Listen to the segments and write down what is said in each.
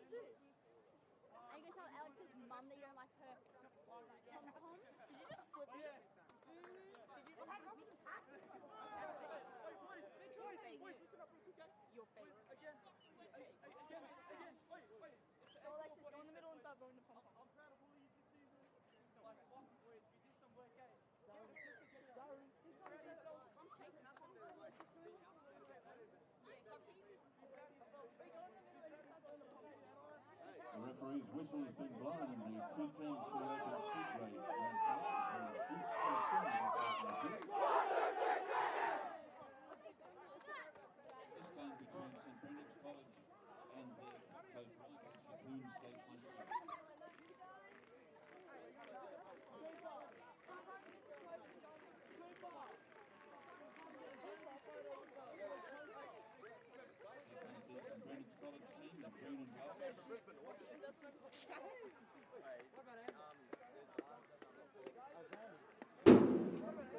Are you going to tell Alex's mum that you don't like her pom-poms? Did you just flip it? Mm-hmm. Did you just flip it? Boys, listen up real quick, okay? Your face. Again. So Alexis, go in the middle and start going to pom-pom. I'm proud of all of you this season. Like, fuck, boys, we did some work, eh? Just to get it out. I'm chasing up on the list. The referee's whistle has been blown and the two teams still open seat rate. This game between St Brendan's College and their co-rivals, Yeppoon State High School.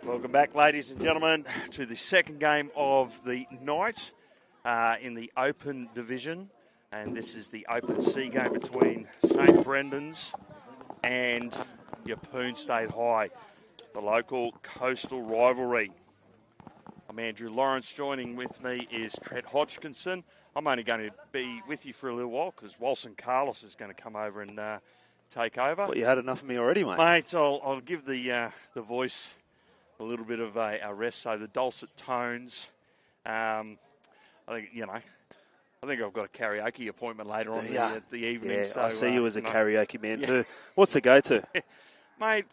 Welcome back, ladies and gentlemen, to the second game of the night in the Open Division. And this is the Open C game between St Brendan's and Yeppoon State High, the local coastal rivalry. I'm Andrew Lawrence. Joining with me is Trent Hodgkinson. I'm only going to be with you for a little while because Walson Carlos is going to come over and take over. Well, you had enough of me already, mate. Mate, I'll give the voice a little bit of a rest, so the dulcet tones. I think I've got a karaoke appointment later on the evening. Yeah, so, I see you as a karaoke man too. What's the go-to? Mate,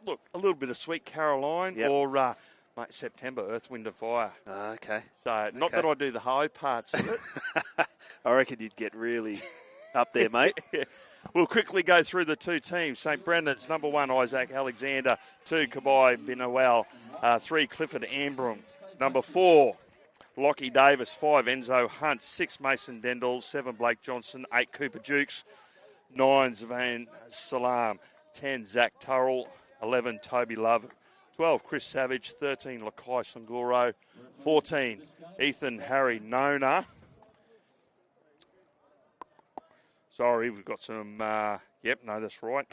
look, a little bit of Sweet Caroline or mate, September, Earth, Wind and Fire. Okay. So, not that I do the high parts of it. I reckon you'd get really up there, mate. We'll quickly go through the two teams. St Brendan's, number 1, Isaac Alexander. 2, Kabai Binawal. 3, Clifford Ambram. Number 4, Lockie Davis. 5, Enzo Hunt. 6, Mason Dendall. 7, Blake Johnson. 8, Cooper Dukes. 9, Zavan Salam. 10, Zach Turrell. 11, Toby Love. 12, Chris Savage. 13, Lakai Sanguro. 14, Ethan Harry Nona. Sorry, we've got some, that's right.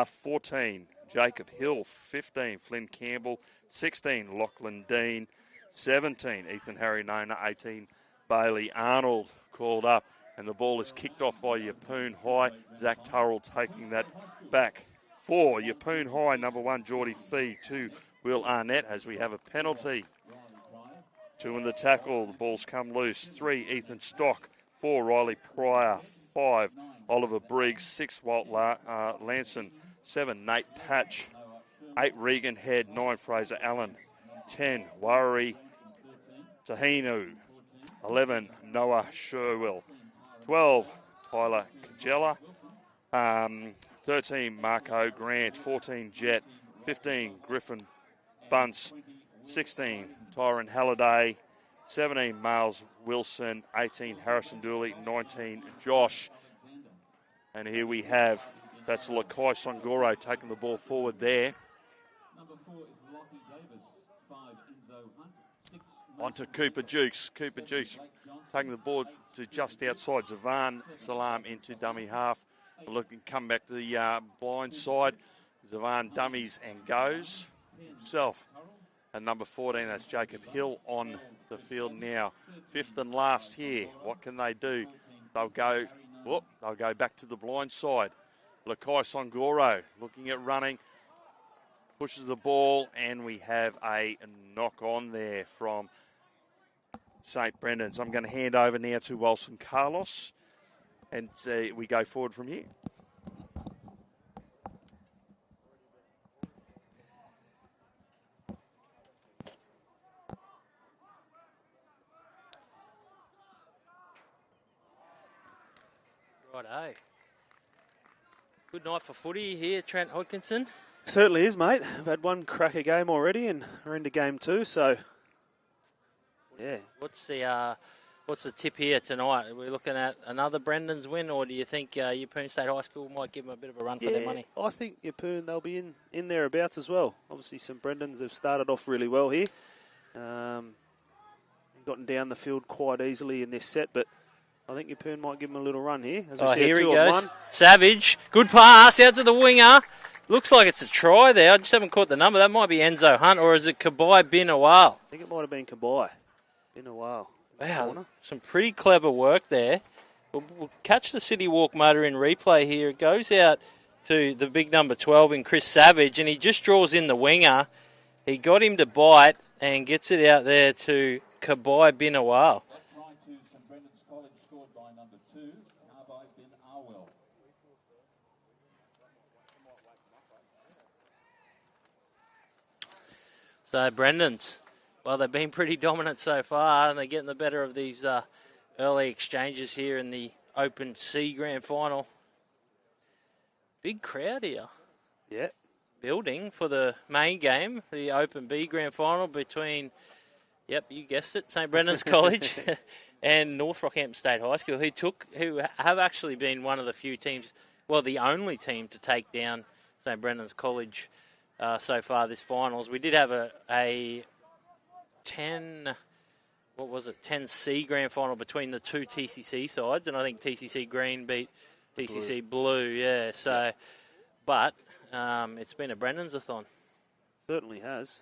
14, Jacob Hill. 15, Flynn Campbell. 16, Lachlan Dean. 17, Ethan Harry Nona. 18, Bailey Arnold called up. And the ball is kicked off by Yeppoon High. Zach Turrell taking that back. 4, Yeppoon High, number 1, Geordie Fee. 2, Will Arnett, as we have a penalty. 2 in the tackle, the ball's come loose. 3, Ethan Stock. 4, Riley Pryor. 5, Oliver Briggs. 6, Walt Lanson. 7, Nate Patch. 8, Regan Head. 9, Fraser Allen. 10, Warri Tahinu. 11, Noah Sherwill. 12, Tyler Kajella. 13, Marco Grant. 14, Jet. 15, Griffin Bunce. 16, Tyron Halliday. 17, Miles Wilson. 18, Harrison Dooley. 19, Josh. And here we have, that's Lakai Sanguro taking the ball forward there. Number 4 is Lockie Davis. 5, Enzo Hunt. 6, on to Cooper Dukes. Cooper Dukes taking the ball to just outside. Zavan Salam into dummy half. Looking, come back to the blind side. Zavan dummies and goes himself. And number 14, that's Jacob Hill on the field now. 5th and last here. What can they do? They'll go back to the blind side. Lakai Sanguro looking at running. Pushes the ball, and we have a knock on there from St Brendan's. I'm going to hand over now to Walson Carlos, and we go forward from here. Righto. Good night for footy here, Trent Hodgkinson. Certainly is, mate. I've had one cracker game already, and we're into game 2, so yeah. What's the tip here tonight? Are we looking at another Brendan's win, or do you think Yeppoon State High School might give them a bit of a run for their money? I think Yeppoon, they'll be in thereabouts as well. Obviously, some Brendans have started off really well here. Gotten down the field quite easily in this set, but I think Yeppoon might give him a little run here. As we Oh, see here a he 2 goes. on 1. Savage. Good pass out to the winger. Looks like it's a try there. I just haven't caught the number. That might be Enzo Hunt, or is it Kabai Bin Awal? I think it might have been Kabai. Been a while. Wow, some pretty clever work there. We'll catch the City Walk motor in replay here. It goes out to the big number 12 in Chris Savage, and he just draws in the winger. He got him to bite and gets it out there to Kabai Bin Awal. That try to St Brendan's College scored by number 2, Kabai Bin Awal. So Brendan's, well, they've been pretty dominant so far, and they're getting the better of these early exchanges here in the Open C Grand Final. Big crowd here. Yeah. Building for the main game, the Open B Grand Final between, yep, you guessed it, St Brendan's College and North Rockhampton State High School, who have actually been one of the few teams, well, the only team to take down St Brendan's College so far this finals. We did have a 10 C Grand Final between the two TCC sides, and I think TCC Green beat TCC Blue, yeah. So, but it's been a Brendan's-a-thon. Certainly has.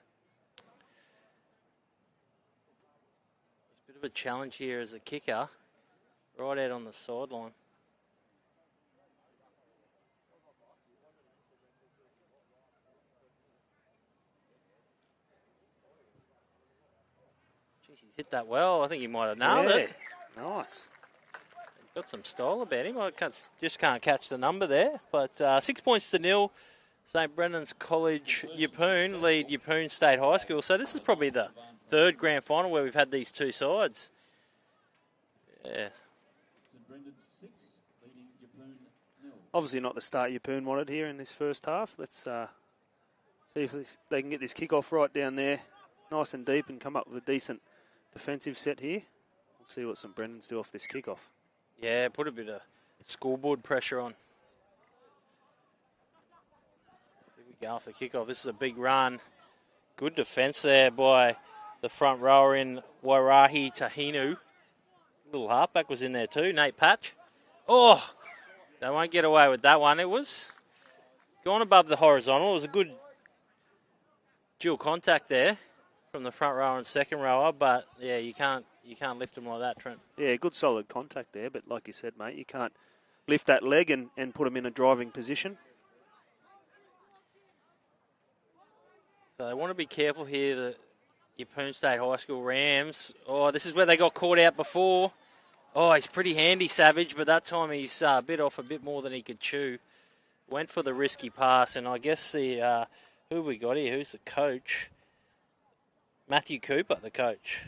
It's a bit of a challenge here as a kicker, right out on the sideline. Jeez, he's hit that well. I think he might have nailed it. Nice. Got some style about him. I just can't catch the number there. But 6 points to 0. St Brendan's College Yeppoon lead Yeppoon State High School. So this is probably the third grand final where we've had these two sides. Yeah. St Brendan's 6, leading Yeppoon 0. Obviously not the start Yeppoon wanted here in this first half. Let's see if they can get this kick-off right down there, nice and deep, and come up with a decent defensive set here. We'll see what St Brendan's do off this kick-off. Yeah, put a bit of scoreboard pressure on. Here we go off the kickoff. This is a big run. Good defence there by the front rower in Wairahi Tahinu. Little halfback was in there too, Nate Patch. Oh, they won't get away with that one. It was gone above the horizontal. It was a good dual contact there from the front rower and second rower, but yeah, you can't lift them like that, Trent. Yeah, good solid contact there, but like you said, mate, you can't lift that leg and put them in a driving position. So they want to be careful here, the Yeppoon State High School Rams. Oh, this is where they got caught out before. Oh, he's pretty handy, Savage, but that time he's bit off a bit more than he could chew. Went for the risky pass, and I guess the who have we got here? Who's the coach? Matthew Cooper, the coach.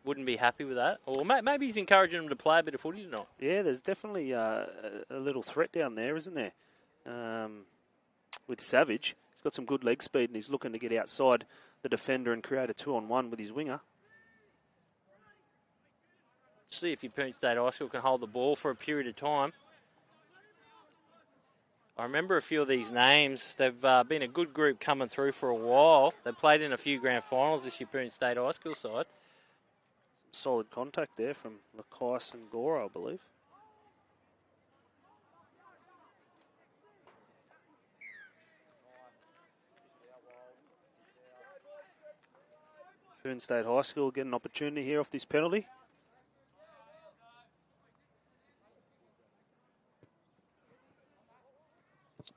Wouldn't be happy with that. Or maybe he's encouraging them to play a bit of footy tonight. Yeah, there's definitely a little threat down there, isn't there? With Savage. He's got some good leg speed and he's looking to get outside the defender and create a 2-on-1 with his winger. See if Yeppoon State High School can hold the ball for a period of time. I remember a few of these names. They've been a good group coming through for a while. They've played in a few grand finals, this Yeppoon State High School side. Solid contact there from Lakice and Gora, I believe. Yeppoon State High School get an opportunity here off this penalty.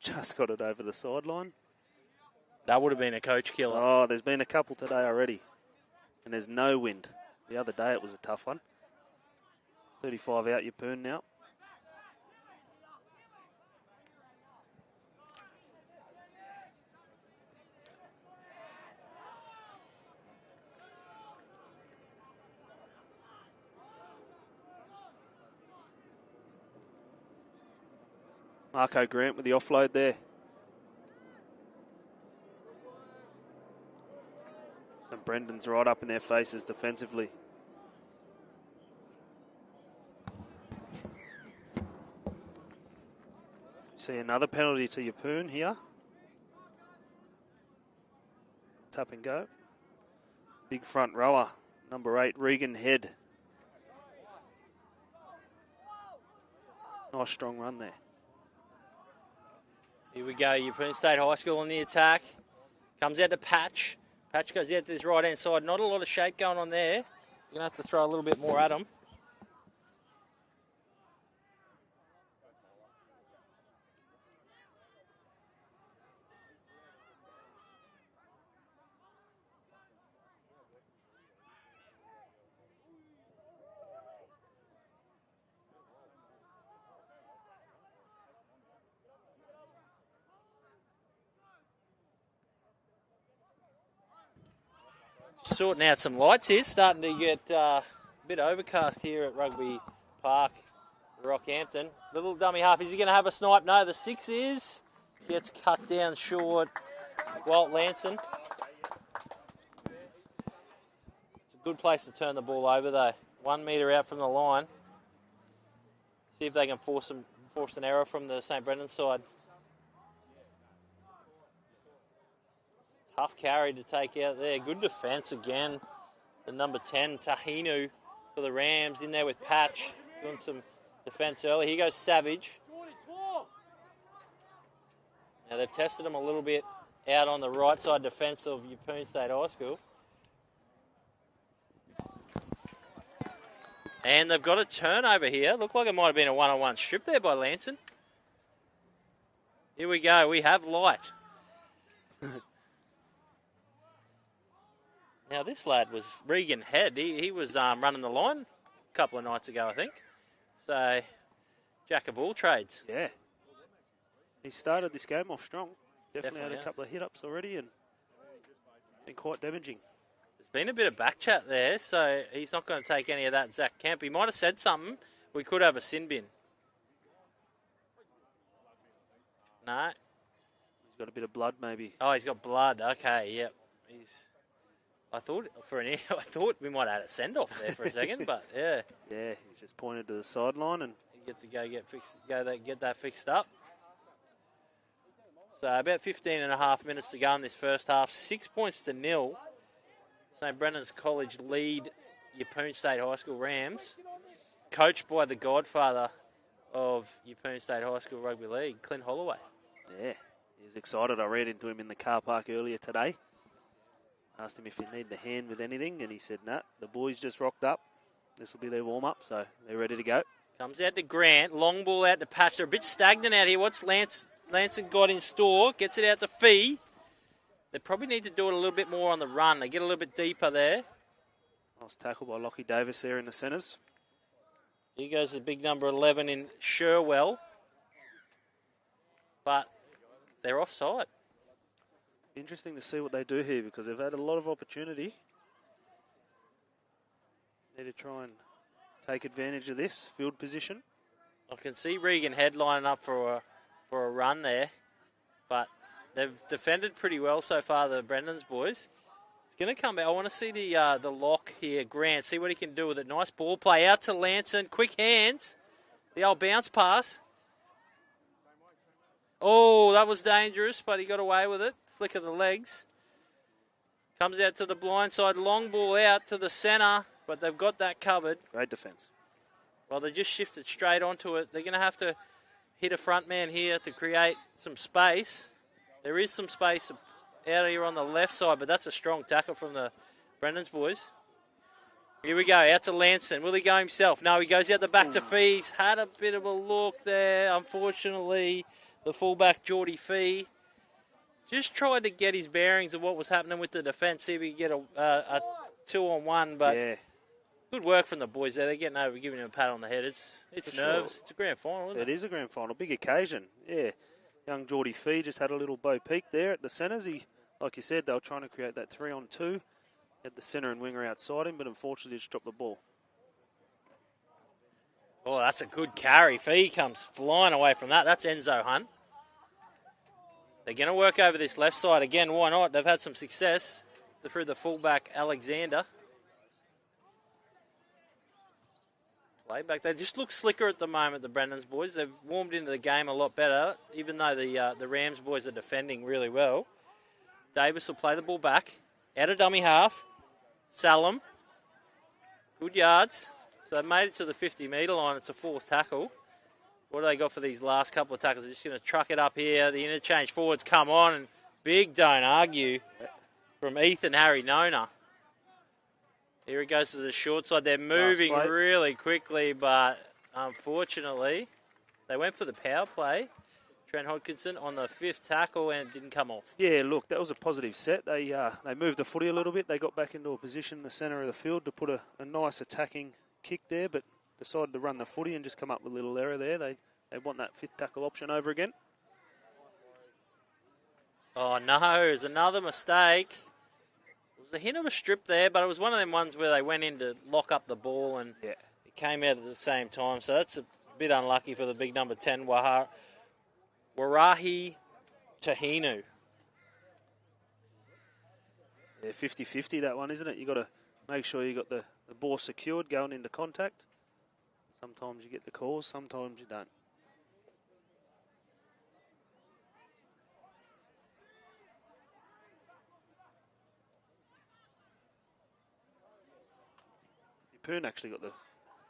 Just got it over the sideline. That would have been a coach killer. Oh, there's been a couple today already. And there's no wind. The other day it was a tough one. 35 out Yeppoon now. Marco Grant with the offload there. St Brendan's right up in their faces defensively. See another penalty to Yeppoon here. Tap and go. Big front rower, number 8, Regan Head. Nice strong run there. Here we go. Yeppoon State High School on the attack. Comes out to Patch. Patch goes out to this right-hand side. Not a lot of shape going on there. You're going to have to throw a little bit more at him. Sorting out some lights here. Starting to get a bit overcast here at Rugby Park, Rockhampton. Little dummy half. Is he going to have a snipe? No, the 6 is. Gets cut down short. Walt Lanson. It's a good place to turn the ball over, though. 1 metre out from the line. See if they can force an error from the St. Brendan side. Tough carry to take out there. Good defence again. The number 10, Tahinu, for the Rams. In there with Patch. Doing some defence early. Here goes Savage. Now they've tested him a little bit out on the right side defence of Yeppoon State High School. And they've got a turnover here. Looked like it might have been a one-on-one strip there by Lanson. Here we go. We have light. Now, this lad was Regan Head. He was running the line a couple of nights ago, I think. So, jack of all trades. Yeah. He started this game off strong. Definitely had a has. couple of hit-ups already and been quite damaging. There's been a bit of back chat there, so he's not going to take any of that, Zach Kemp. He might have said something. We could have a sin bin. No. He's got a bit of blood, maybe. Oh, he's got blood. Okay, yep. I thought we might have had a send-off there for a second, but yeah. Yeah, he's just pointed to the sideline and You get to get that fixed up. So about 15 and a half minutes to go in this first half. 6 points to 0. St. Brendan's College lead Yeppoon State High School Rams, coached by the godfather of Yeppoon State High School Rugby League, Clint Holloway. yeah, he was excited. I ran into him in the car park earlier today. Asked him if he needed a hand with anything, and he said, nah, the boys just rocked up. This will be their warm-up, so they're ready to go. Comes out to Grant. Long ball out to Patch. They're a bit stagnant out here. What's Lanson got in store? Gets it out to Fee. They probably need to do it a little bit more on the run. They get a little bit deeper there. Nice tackle by Lockie Davis there in the centres. Here goes the big number 11 in Sherwell. But they're offside. Interesting to see what they do here because they've had a lot of opportunity. Need to try and take advantage of this field position. I can see Regan Head lining up for a run there, but they've defended pretty well so far, the Brendans boys. It's going to come back. I want to see the lock here, Grant. See what he can do with it. Nice ball play out to Lanson. Quick hands. The old bounce pass. Oh, that was dangerous, but he got away with it. Flick of the legs. Comes out to the blind side. Long ball out to the centre, but they've got that covered. Great defence. Well, they just shifted straight onto it. They're going to have to hit a front man here to create some space. There is some space out here on the left side, but that's a strong tackle from the Brendans boys. Here we go, out to Lanson. Will he go himself? No, he goes out the back to Fee. He's had a bit of a look there. Unfortunately, the fullback, Geordie Fee, just tried to get his bearings of what was happening with the defence. See if he can get a 2-on-1, but yeah, good work from the boys there. They're getting over, giving him a pat on the head. It's For nerves. sure. It's a grand final, isn't it? It is a grand final. Big occasion. Yeah. Young Geordie Fee just had a little bow peak there at the centres. He, like you said, they were trying to create that 3-on-2. Had the centre and winger outside him, but unfortunately just dropped the ball. Oh, that's a good carry. Fee comes flying away from that. That's Enzo Hunt. They're going to work over this left side again. Why not? They've had some success through the fullback, Alexander. Layback. They just look slicker at the moment, the Brendans boys. They've warmed into the game a lot better, even though the Rams boys are defending really well. Davis will play the ball back. Out of dummy half. Salem. Good yards. So they made it to the 50-metre line. It's a fourth tackle. What do they got for these last couple of tackles? They're just going to truck it up here. The interchange forwards come on, and big don't argue from Ethan Harry Nona. Here it goes to the short side. They're moving really quickly, but unfortunately, they went for the power play. Trent Hodkinson on the 5th tackle and didn't come off. Yeah, look, that was a positive set. They moved the footy a little bit. They got back into a position in the centre of the field to put a nice attacking kick there, but decided to run the footy and just come up with a little error there. They want that 5th tackle option over again. Oh, no, it's another mistake. It was a hint of a strip there, but it was one of them ones where they went in to lock up the ball and it came out at the same time. So that's a bit unlucky for the big number 10, Warahi Tahinu. Yeah, 50-50 that one, isn't it? You've got to make sure you got the ball secured going into contact. Sometimes you get the calls, sometimes you don't. Yeppoon actually got the...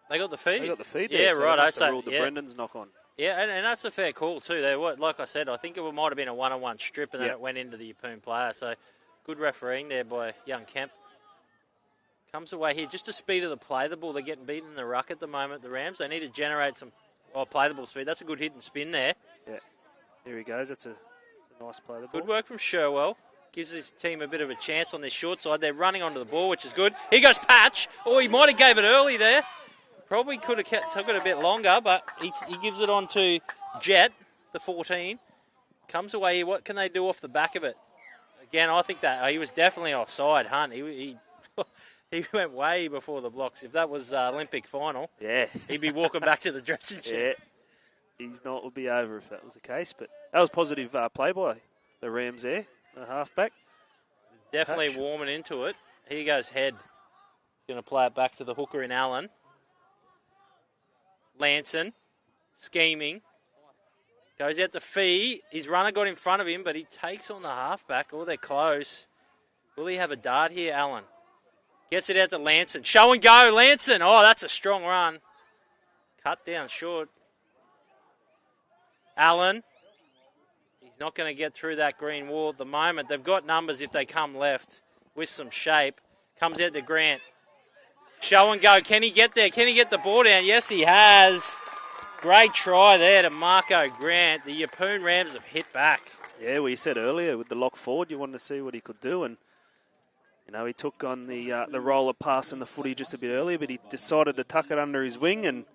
They got the feed? They got the feed yeah, there, so right. that's the rule the Brendan's knock on. Yeah, and that's a fair call too. Like I said, I think it might have been a one-on-one strip and then it went into the Yeppoon player. So good refereeing there by young Kemp. Comes away here. Just the speed of the play the ball. They're getting beaten in the ruck at the moment, the Rams. They need to generate some play the ball speed. That's a good hit and spin there. Yeah, here he goes. That's a nice play the ball. Good work from Sherwell. Gives his team a bit of a chance on this short side. They're running onto the ball, which is good. Here goes Patch. Oh, he might have gave it early there. Probably could have took it a bit longer, but he gives it on to Jet, the 14. Comes away here. What can they do off the back of it? Again, I think that he was definitely offside, Hunt. He went way before the blocks. If that was Olympic final, he'd be walking back to the dressing shed. Yeah, his night would be over if that was the case. But that was positive play by the Rams there, the halfback. Definitely Patch. Warming into it. Here goes Head. Going to play it back to the hooker in Allen. Lanson, scheming, goes out to Fee. His runner got in front of him, but he takes on the halfback. Oh, they're close. Will he have a dart here, Allen? Gets it out to Lanson. Show and go, Lanson. Oh, that's a strong run. Cut down short. Allen. He's not going to get through that green wall at the moment. They've got numbers if they come left with some shape. Comes out to Grant. Show and go. Can he get there? Can he get the ball down? Yes, he has. Great try there to Marco Grant. The Yeppoon Rams have hit back. Yeah, well, you said earlier with the lock forward, you wanted to see what he could do. And, you know, he took on the roller pass and the footy just a bit earlier, but he decided to tuck it under his wing and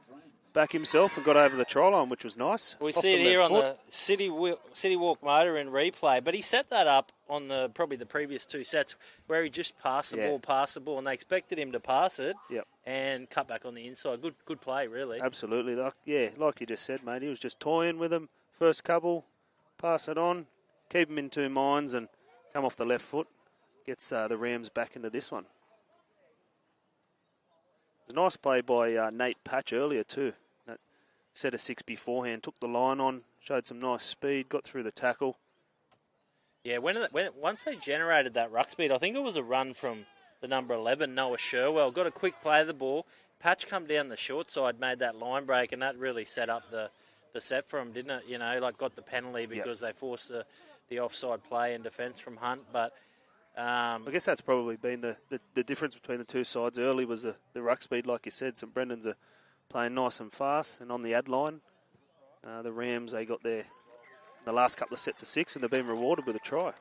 back himself and got over the try line, which was nice. We see it here on the City Walk motor in replay, but he set that up on probably the previous 2 sets where he just passed the ball, and they expected him to pass it and cut back on the inside. Good play, really. Absolutely. Like you just said, mate, he was just toying with him. First couple, pass it on, keep him in 2 minds and come off the left foot. Gets the Rams back into this one. It was a nice play by Nate Patch earlier too. That set a 6 beforehand, took the line on, showed some nice speed, got through the tackle. Yeah, once they generated that ruck speed, I think it was a run from the number 11, Noah Sherwell. Got a quick play of the ball. Patch come down the short side, made that line break, and that really set up the set for him, didn't it? You know, like got the penalty because they forced the offside play and defence from Hunt. But I guess that's probably been the difference between the two sides. Early was the ruck speed, like you said. St Brendan's are playing nice and fast, and on the ad line, the Rams, they got the last couple of sets of 6, and they've been rewarded with a try.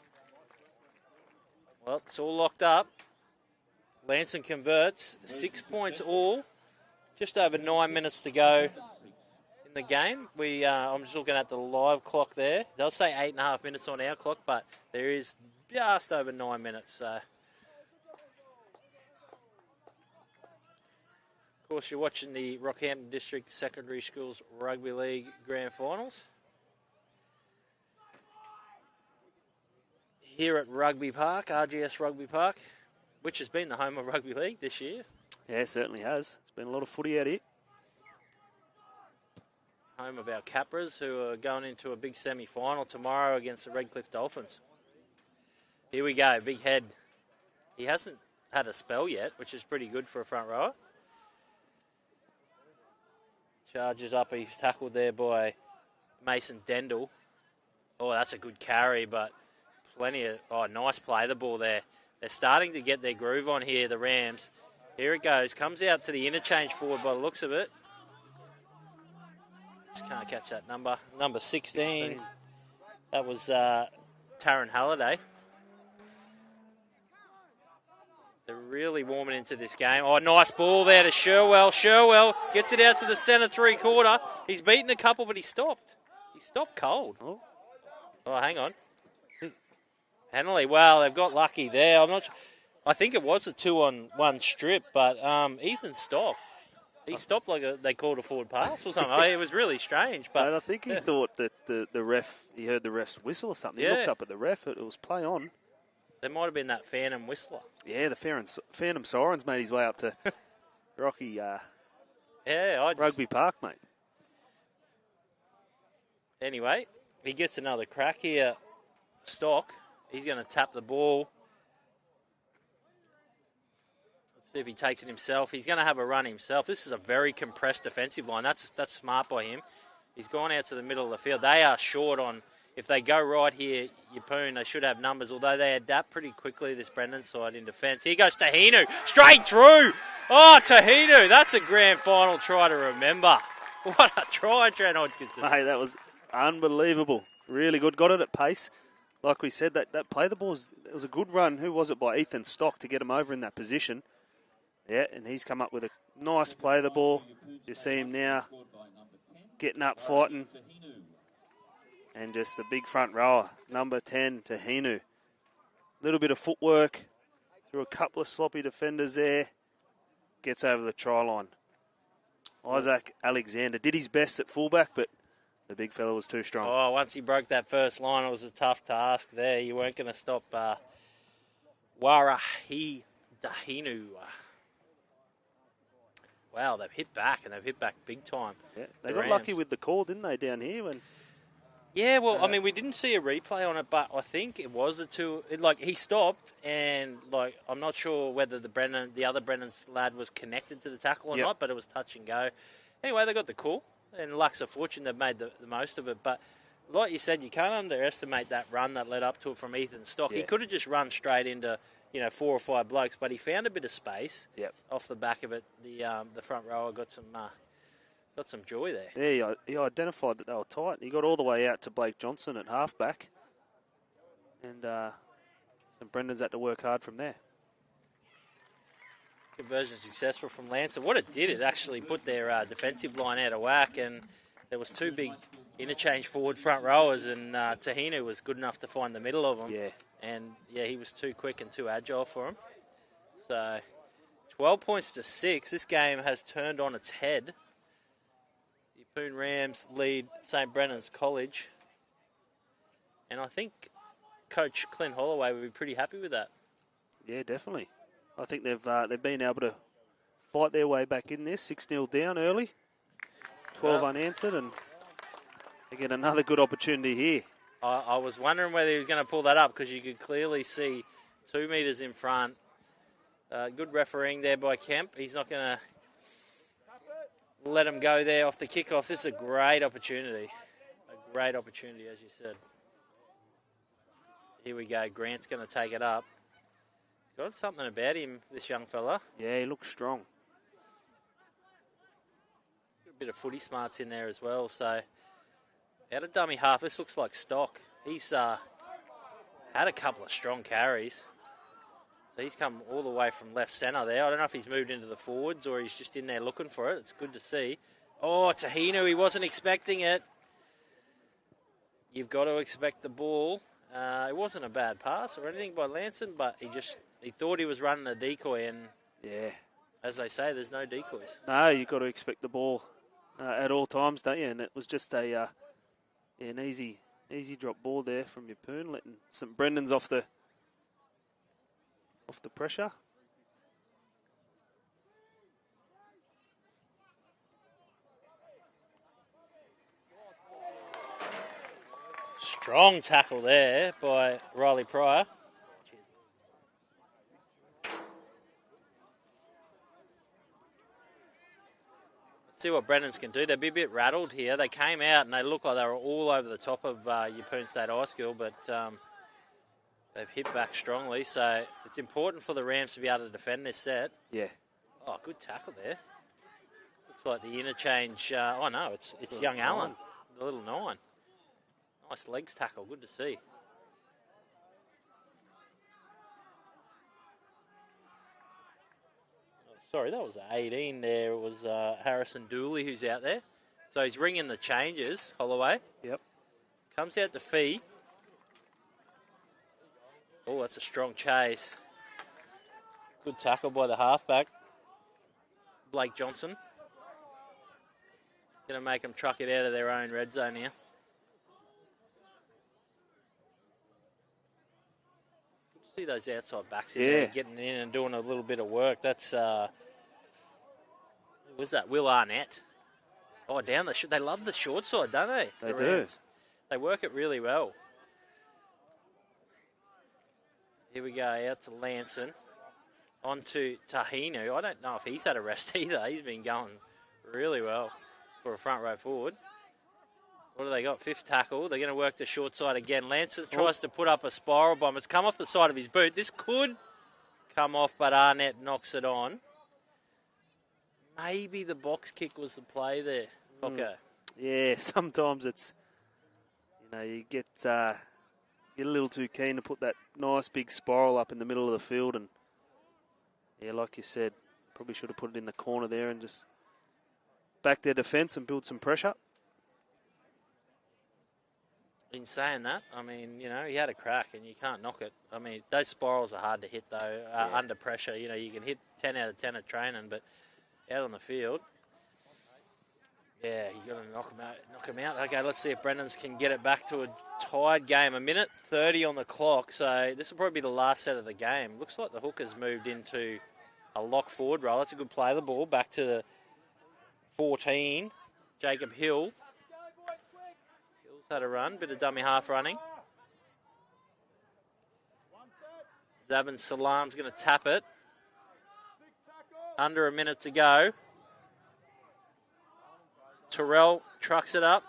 Well, it's all locked up. Lanson converts, 6 points all. Just over 9 minutes to go in the game. I'm just looking at the live clock there. They'll say 8.5 minutes on our clock, but there is just over 9 minutes. Of course, you're watching the Rockhampton District Secondary Schools Rugby League Grand Finals. Here at Rugby Park, RGS Rugby Park, which has been the home of Rugby League this year. Yeah, it certainly has. It's been a lot of footy out here. Home of our Capras, who are going into a big semi-final tomorrow against the Redcliffe Dolphins. Here we go, Big Head. He hasn't had a spell yet, which is pretty good for a front rower. Charges up. He's tackled there by Mason Dendel. Oh, that's a good carry, but plenty of... Oh, nice play the ball there. They're starting to get their groove on here, the Rams. Here it goes. Comes out to the interchange forward by the looks of it. Just can't catch that number. Number 16. That was Taron Halliday. They're really warming into this game. Oh, nice ball there to Sherwell. Sherwell gets it out to the centre three-quarter. He's beaten a couple, but he stopped. He stopped cold. Oh, hang on. Hanley, well, they've got lucky there. I'm not sure. I think it was a 2-on-1 strip, but Ethan stopped. He stopped like they called a forward pass or something. It was really strange. But and I think he thought that the ref, he heard the ref's whistle or something. He looked up at the ref. It was play on. There might have been that Phantom Whistler. Yeah, the Phantom Siren's made his way up to Rocky Rugby Park, mate. Anyway, he gets another crack here. Stock. He's going to tap the ball. Let's see if he takes it himself. He's going to have a run himself. This is a very compressed defensive line. That's smart by him. He's gone out to the middle of the field. They are short on... If they go right here, Yeppoon, they should have numbers, although they adapt pretty quickly, this Brendan side in defence. Here goes Tahinu, straight through. Oh, Tahinu, that's a grand final try to remember. What a try, Trent Hodgkinson. Hey, that was unbelievable. Really good. Got it at pace. Like we said, that play the ball it was a good run. Who was it by? Ethan Stock to get him over in that position. Yeah, and he's come up with a nice play the ball. You see him now getting up, fighting. And just the big front rower, number 10, Tahinu. Little bit of footwork through a couple of sloppy defenders there. Gets over the try line. Isaac Alexander did his best at fullback, but the big fella was too strong. Oh, once he broke that first line, it was a tough task there. You weren't going to stop Warahi Tahinu. Wow, they've hit back, and they've hit back big time. Yeah, they got lucky with the call, didn't they, down here? When Yeah, well, I mean, we didn't see a replay on it, but I think it was the two. He stopped, and I'm not sure whether the other Brennan's lad was connected to the tackle or not, but it was touch and go. Anyway, they got the call, and luck's a fortune they've made the most of it. But like you said, you can't underestimate that run that led up to it from Ethan Stock. Yeah. He could have just run straight into 4 or 5 blokes, but he found a bit of space off the back of it. The front rower got some joy there. Yeah, he identified that they were tight. He got all the way out to Blake Johnson at halfback. And some Brendan's had to work hard from there. Conversion successful from Lancer. What it did, it actually put their defensive line out of whack, and there was 2 big interchange forward front rowers, and Tahinu was good enough to find the middle of them. Yeah. And, he was too quick and too agile for him. So, 12 points to 6. This game has turned on its head. Yeppoon Rams lead St. Brennan's College. And I think Coach Clint Holloway would be pretty happy with that. Yeah, definitely. I think they've been able to fight their way back in there. 6-0 down early. 12 unanswered, and they get another good opportunity here. I was wondering whether he was going to pull that up, because you could clearly see 2 metres in front. Good refereeing there by Kemp. He's not going to let him go there off the kickoff. This is a great opportunity. A great opportunity, as you said. Here we go. Grant's going to take it up. He's got something about him, this young fella. Yeah, he looks strong. Got a bit of footy smarts in there as well. So, out of dummy half, this looks like Stock. He's had a couple of strong carries. So he's come all the way from left centre there. I don't know if he's moved into the forwards or he's just in there looking for it. It's good to see. Oh, Tahinu, he wasn't expecting it. You've got to expect the ball. It wasn't a bad pass or anything by Lanson, but he thought he was running a decoy, and as they say, there's no decoys. No, you've got to expect the ball at all times, don't you? And it was just an easy drop ball there from Yeppoon, letting some Brendans off the pressure. Strong tackle there by Riley Pryor. See what Brennans can do. They'll be a bit rattled here. They came out and they looked like they were all over the top of Yeppoon State High School, but they've hit back strongly. So it's important for the Rams to be able to defend this set. Yeah. Oh, good tackle there. Looks like the interchange. Oh, no, it's young Allen, the little 9. Nice legs tackle. Good to see. Sorry, that was 18 there. It was Harrison Dooley who's out there. So he's ringing the changes, Holloway. Yep. Comes out to Fee. Oh, that's a strong chase. Good tackle by the halfback, Blake Johnson. Going to make them truck it out of their own red zone here. Good to see those outside backs in there getting in and doing a little bit of work. That's... who was that? Will Arnett. Oh, down the... They love the short side, don't they? They do. They work it really well. Here we go, out to Lanson. On to Tahinu. I don't know if he's had a rest either. He's been going really well for a front row forward. What do they got? 5th tackle. They're going to work the short side again. Lanson tries to put up a spiral bomb. It's come off the side of his boot. This could come off, but Arnett knocks it on. Maybe the box kick was the play there. Okay. Yeah, sometimes it's, you get a little too keen to put that nice big spiral up in the middle of the field. And, yeah, like you said, probably should have put it in the corner there and just back their defence and build some pressure. In saying that, I mean, he had a crack and you can't knock it. I mean, those spirals are hard to hit, though, under pressure. You can hit 10 out of 10 at training, but out on the field, yeah, you got to knock them out. Okay, let's see if Brennan's can get it back to a tied game. 1:30 on the clock, so this will probably be the last set of the game. Looks like the hooker's moved into a lock forward role. That's a good play of the ball. Back to the 14, Jacob Hill. Hill's had a run, bit of dummy half running. Zabin Salam's going to tap it. Under a minute to go. Terrell trucks it up.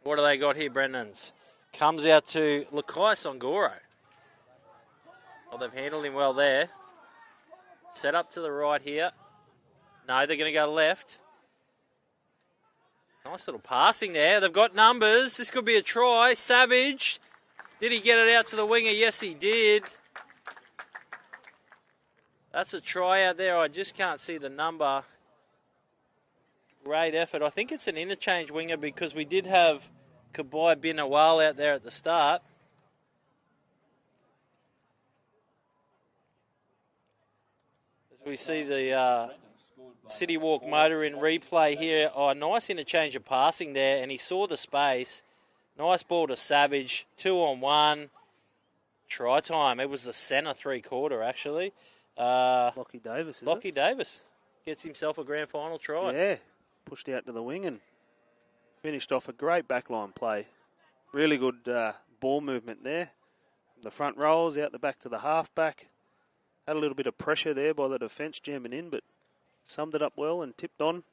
What do they got here, Brennan's? Comes out to Lakai Songoro. Well, they've handled him well there. Set up to the right here. No, they're going to go left. Nice little passing there. They've got numbers. This could be a try. Savage. Did he get it out to the winger? Yes, he did. That's a try out there. I just can't see the number. Great effort. I think it's an interchange winger because we did have Kabai Bin Awal out there at the start. As we see the City Walk motor in replay here. Oh, nice interchange of passing there, and he saw the space. Nice ball to Savage. 2-on-1. Try time. It was the centre 3/4 actually. Lockie Davis, Lockie Davis gets himself a grand final try. Yeah, pushed out to the wing and finished off a great backline play. Really good ball movement there. The front rolls out the back to the halfback. Had a little bit of pressure there by the defence jamming in, but summed it up well and tipped on.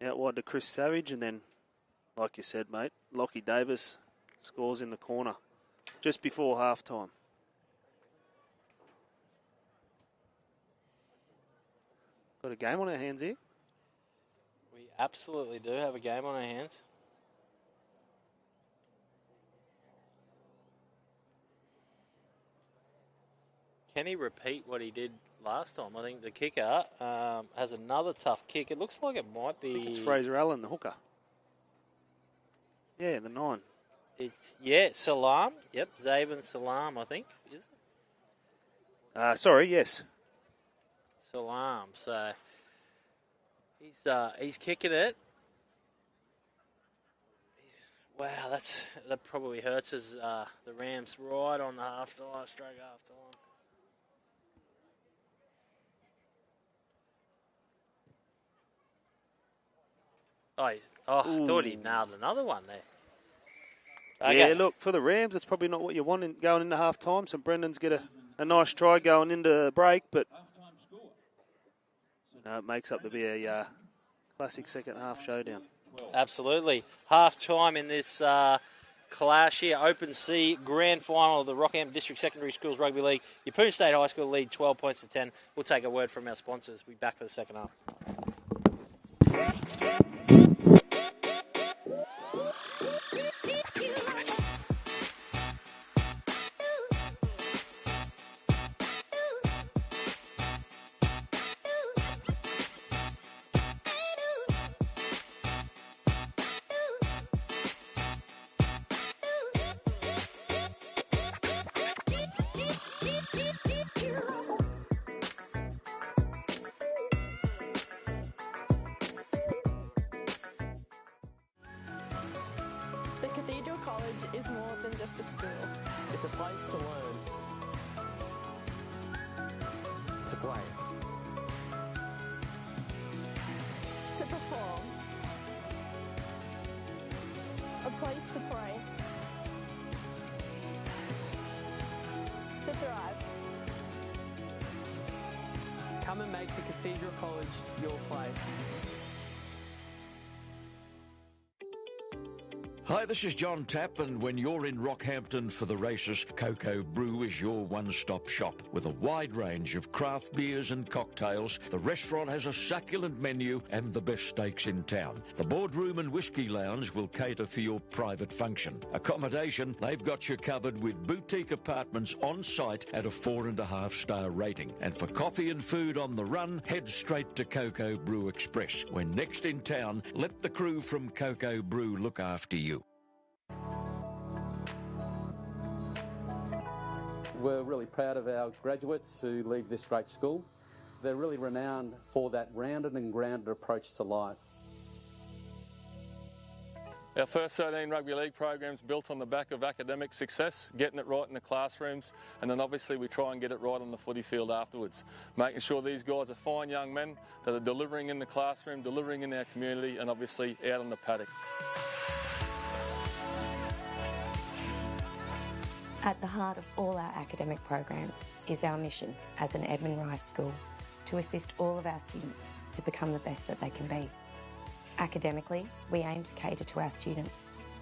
Out wide to Chris Savage, and then, like you said, mate, Lockie Davis scores in the corner just before half-time. Got a game on our hands here. We absolutely do have a game on our hands. Can he repeat what he did last time? I think the kicker has another tough kick. It looks like it might be... I think it's Fraser Allen, the hooker. Yeah, the 9. Salam. Yep, Zabin Salam, I think. Is it? Sorry, yes. Salam. So he's kicking it. Wow, that probably hurts as the Rams right on the half-time, straight half-time. I thought he nailed another one there. Okay. Yeah, look, for the Rams, it's probably not what you want going into half-time. So Brendan's get a nice try going into the break, but it makes up to be a Classic second half showdown. Absolutely. Half time in this clash here. Open C grand final of the Rockhampton District Secondary Schools Rugby League. Yeppoon State High School lead 12 points to 10. We'll take a word from our sponsors. We'll be back for the second half. The Cathedral College is more than just a school. It's a place to learn, to play, To perform. A place to pray. To thrive. Come and make the Cathedral College your place. Hi, this is John Tapp, and when you're in Rockhampton for the races, Cocoa Brew is your one-stop shop. With a wide range of craft beers and cocktails, the restaurant has a succulent menu and the best steaks in town. The boardroom and whiskey lounge will cater for your private function. Accommodation, they've got you covered with boutique apartments on site at a 4.5-star rating. And for coffee and food on the run, head straight to Cocoa Brew Express. When next in town, let the crew from Cocoa Brew look after you. We're really proud of our graduates who leave this great school. They're really renowned for that rounded and grounded approach to life. Our first 13 rugby league program's built on the back of academic success, getting it right in the classrooms, and then obviously we try and get it right on the footy field afterwards, making sure these guys are fine young men that are delivering in the classroom, delivering in our community, and obviously out on the paddock. At the heart of all our academic programs is our mission as an Edmund Rice School to assist all of our students to become the best that they can be. Academically, we aim to cater to our students,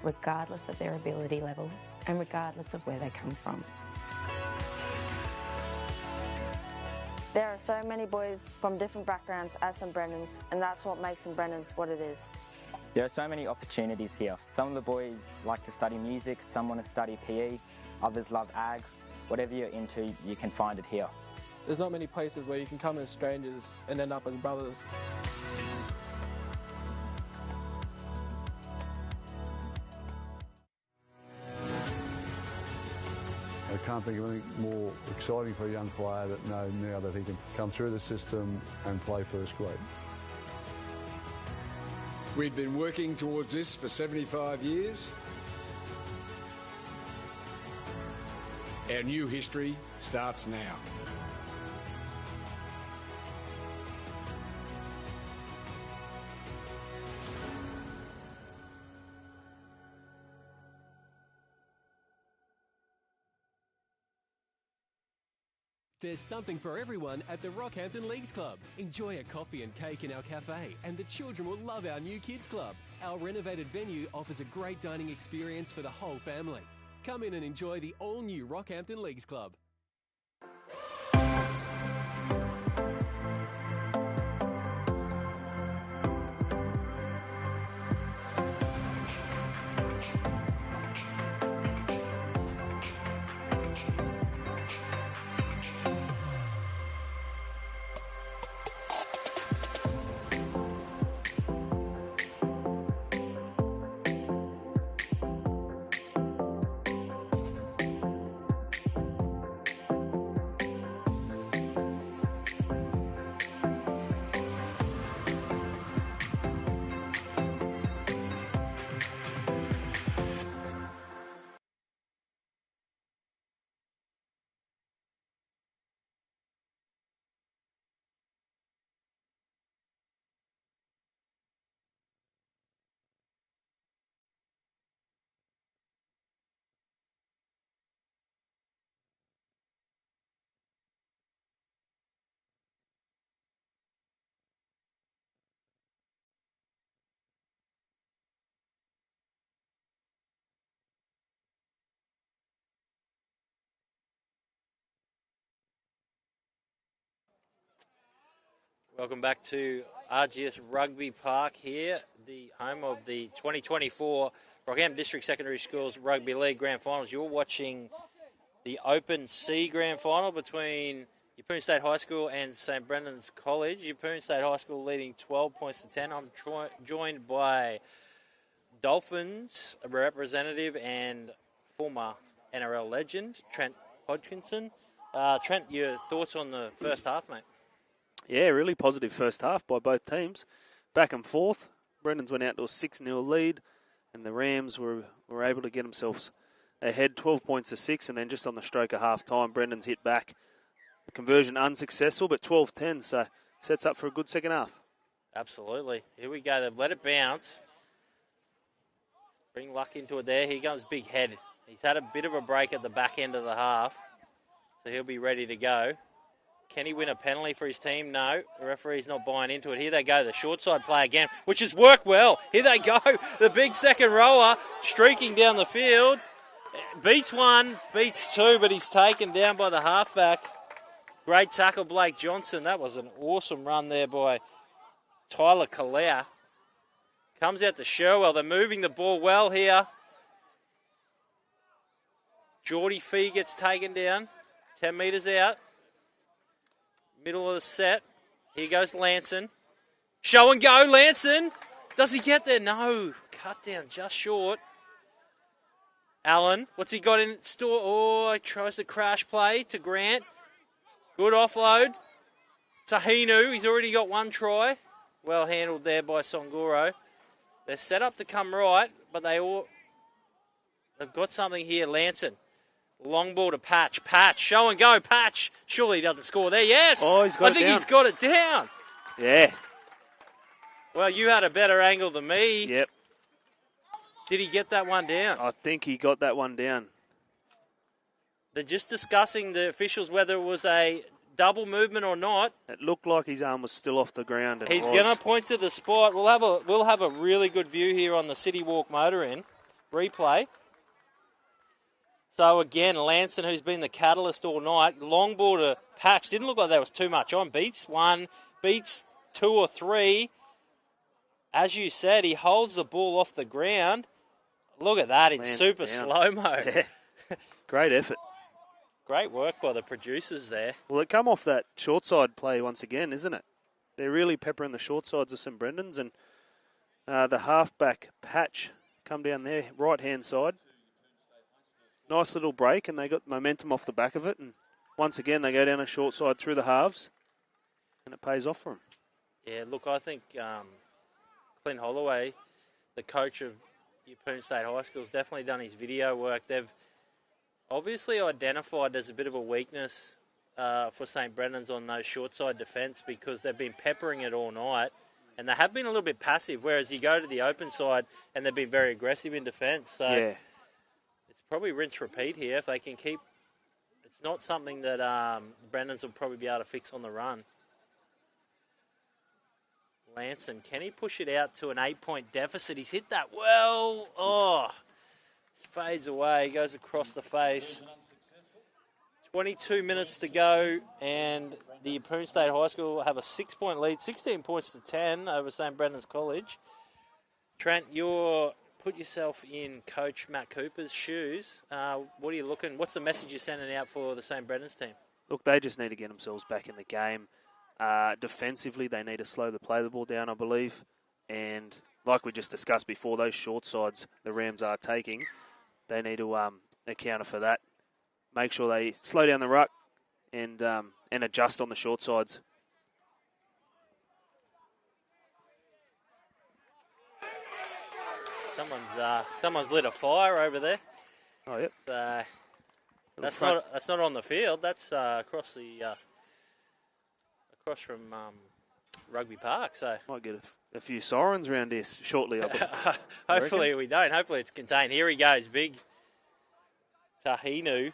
regardless of their ability levels and regardless of where they come from. There are so many boys from different backgrounds at St Brennan's, and that's what makes St Brennan's what it is. There are so many opportunities here. Some of the boys like to study music, some want to study PE, others love ag. Whatever you're into, you can find it here. There's not many places where you can come as strangers and end up as brothers. I can't think of anything more exciting for a young player that knows now that he can come through the system and play first grade. We've been working towards this for 75 years. Our new history starts now. There's something for everyone at the Rockhampton Leagues Club. Enjoy a coffee and cake in our cafe, and the children will love our new kids club. Our renovated venue offers a great dining experience for the whole family. Come in and enjoy the all-new Rockhampton Leagues Club. Welcome back to RGS Rugby Park here, the home of the 2024 Rockhampton District Secondary Schools Rugby League Grand Finals. You're watching the Open C Grand Final between Yeppoon State High School and St. Brendan's College. Yeppoon State High School leading 12 points to 10. I'm joined by Dolphins representative and former NRL legend, Trent Hodkinson. Trent, your thoughts on the first half, mate? Yeah, really positive first half by both teams. Back and forth. Brendan's went out to a 6-0 lead, and the Rams were able to get themselves ahead 12 points to 6, and then just on the stroke of half time, Brendan's hit back. The conversion unsuccessful, but 12-10, so sets up for a good second half. Absolutely. Here we go. They've let it bounce. Bring luck into it there. Here comes Big Head. He's had a bit of a break at the back end of the half, so he'll be ready to go. Can he win a penalty for his team? No. The referee's not buying into it. Here they go. The short side play again, which has worked well. Here they go. The big second rower streaking down the field. Beats one, beats two, but he's taken down by the halfback. Great tackle, Blake Johnson. That was an awesome run there by Tyler Kalea. Comes out to Sherwell. They're moving the ball well here. Geordie Fee gets taken down. 10 metres out. Middle of the set. Here goes Lanson. Show and go, Lanson. Does he get there? No. Cut down just short. Allen, what's he got in store? Oh, he tries to crash play to Grant. Good offload. Tahinu, he's already got one try. Well handled there by Songoro. They're set up to come right, but they've got something here. Lanson. Long ball to Patch. Patch, show and go. Patch. Surely he doesn't score there. Yes. Oh, he's got it down. He's got it down. Yeah. Well, you had a better angle than me. Yep. Did he get that one down? I think he got that one down. They're just discussing, the officials, whether it was a double movement or not. It looked like his arm was still off the ground. And he's going to point to the spot. We'll have a really good view here on the City Walk Motor Inn replay. So again, Lanson, who's been the catalyst all night, long ball to Patch. Didn't look like there was too much on. Beats one, beats two or three. As you said, he holds the ball off the ground. Look at that in Lanson super down. slow-mo. Yeah. Great effort. Great work by the producers there. Well, it come off that short side play once again, isn't it? They're really peppering the short sides of St. Brendan's, and the halfback Patch come down their right-hand side. Nice little break, and they got momentum off the back of it. And once again, they go down a short side through the halves, and it pays off for them. Yeah, look, I think Clint Holloway, the coach of Yeppoon State High School, has definitely done his video work. They've obviously identified there's a bit of a weakness for St. Brendan's on those short side defence, because they've been peppering it all night, and they have been a little bit passive, whereas you go to the open side and they've been very aggressive in defence. So yeah. Probably rinse repeat here if they can keep. It's not something that Brandon's will probably be able to fix on the run. Lanson, can he push it out to an 8-point deficit? He's hit that well. Oh, fades away, goes across the face. 22 minutes to go, and the Yeppoon State High School have a 6-point lead, 16 points to 10 over St. Brendan's College. Trent, put yourself in Coach Matt Cooper's shoes. What are you looking? What's the message you're sending out for the St. Brendan's team? Look, they just need to get themselves back in the game. Defensively, they need to slow the play the ball down, I believe. And like we just discussed before, those short sides the Rams are taking, they need to account for that. Make sure they slow down the ruck and adjust on the short sides. Someone's lit a fire over there. Oh, yep. That's not on the field. That's across from Rugby Park. So might get a few sirens around here shortly. Hopefully we don't. Hopefully it's contained. Here he goes, big Tahinu.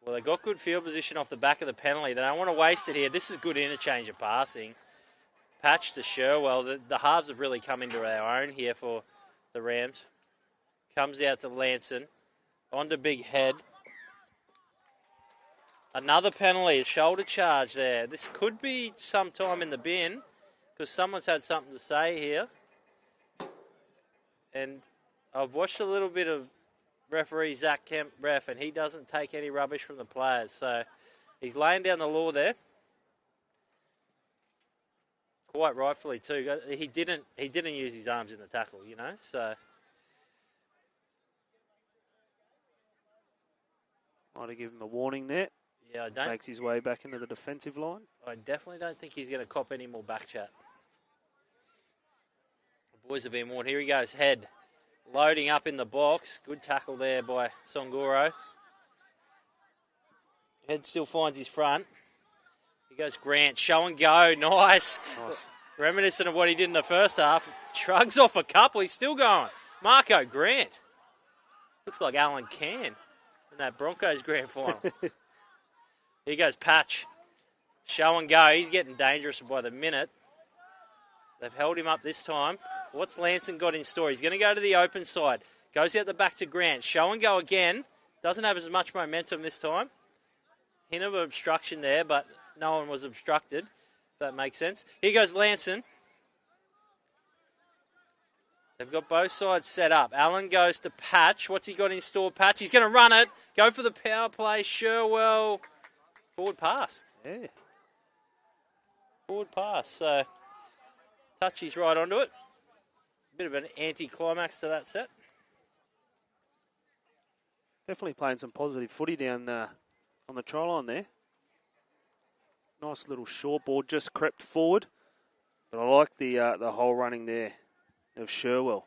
Well, they got good field position off the back of the penalty. They don't want to waste it here. This is good interchange of passing. Patch to Sherwell. The halves have really come into their own here for the Rams. Comes out to Lanson. On to Big Head. Another penalty, a shoulder charge there. This could be sometime in the bin because someone's had something to say here. And I've watched a little bit of referee Zach Kemp ref, and he doesn't take any rubbish from the players. So he's laying down the law there. Quite rightfully too. He didn't use his arms in the tackle, you know. So might have given him a warning there. yeah, I don't. Makes his way back into the defensive line. I definitely don't think he's going to cop any more back chat. The boys have been warned. Here he goes, head. Loading up in the box. Good tackle there by Songoro. Head still finds his front. Here goes Grant. Show and go. Nice. Reminiscent of what he did in the first half. Shrugs off a couple. He's still going. Marco Grant. Looks like Alan Can in that Broncos grand final. Here goes Patch. Show and go. He's getting dangerous by the minute. They've held him up this time. What's Lanson got in store? He's going to go to the open side. Goes out the back to Grant. Show and go again. Doesn't have as much momentum this time. Hint of obstruction there, but no one was obstructed. If that makes sense. Here goes Lanson. They've got both sides set up. Allen goes to Patch. What's he got in store? Patch. He's going to run it. Go for the power play. Sherwell. Forward pass. Yeah. Forward pass. So, Touchy's right onto it. Bit of an anti-climax to that set. Definitely playing some positive footy down on the try line there. Nice little short ball, just crept forward. But I like the whole running there of Sherwell.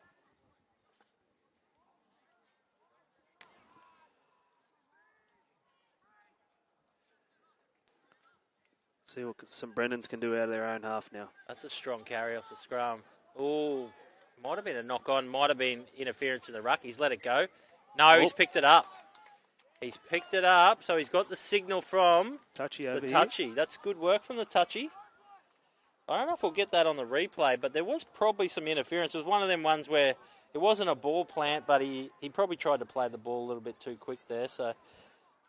See what some Brennans can do out of their own half now. That's a strong carry off the scrum. Oh, might have been a knock-on, might have been interference in the ruck. He's let it go. No, he's picked it up. He's picked it up, so he's got the signal from Touchy over the here. Touchy. That's good work from the Touchy. I don't know if we'll get that on the replay, but there was probably some interference. It was one of them ones where it wasn't a ball plant, but he probably tried to play the ball a little bit too quick there. So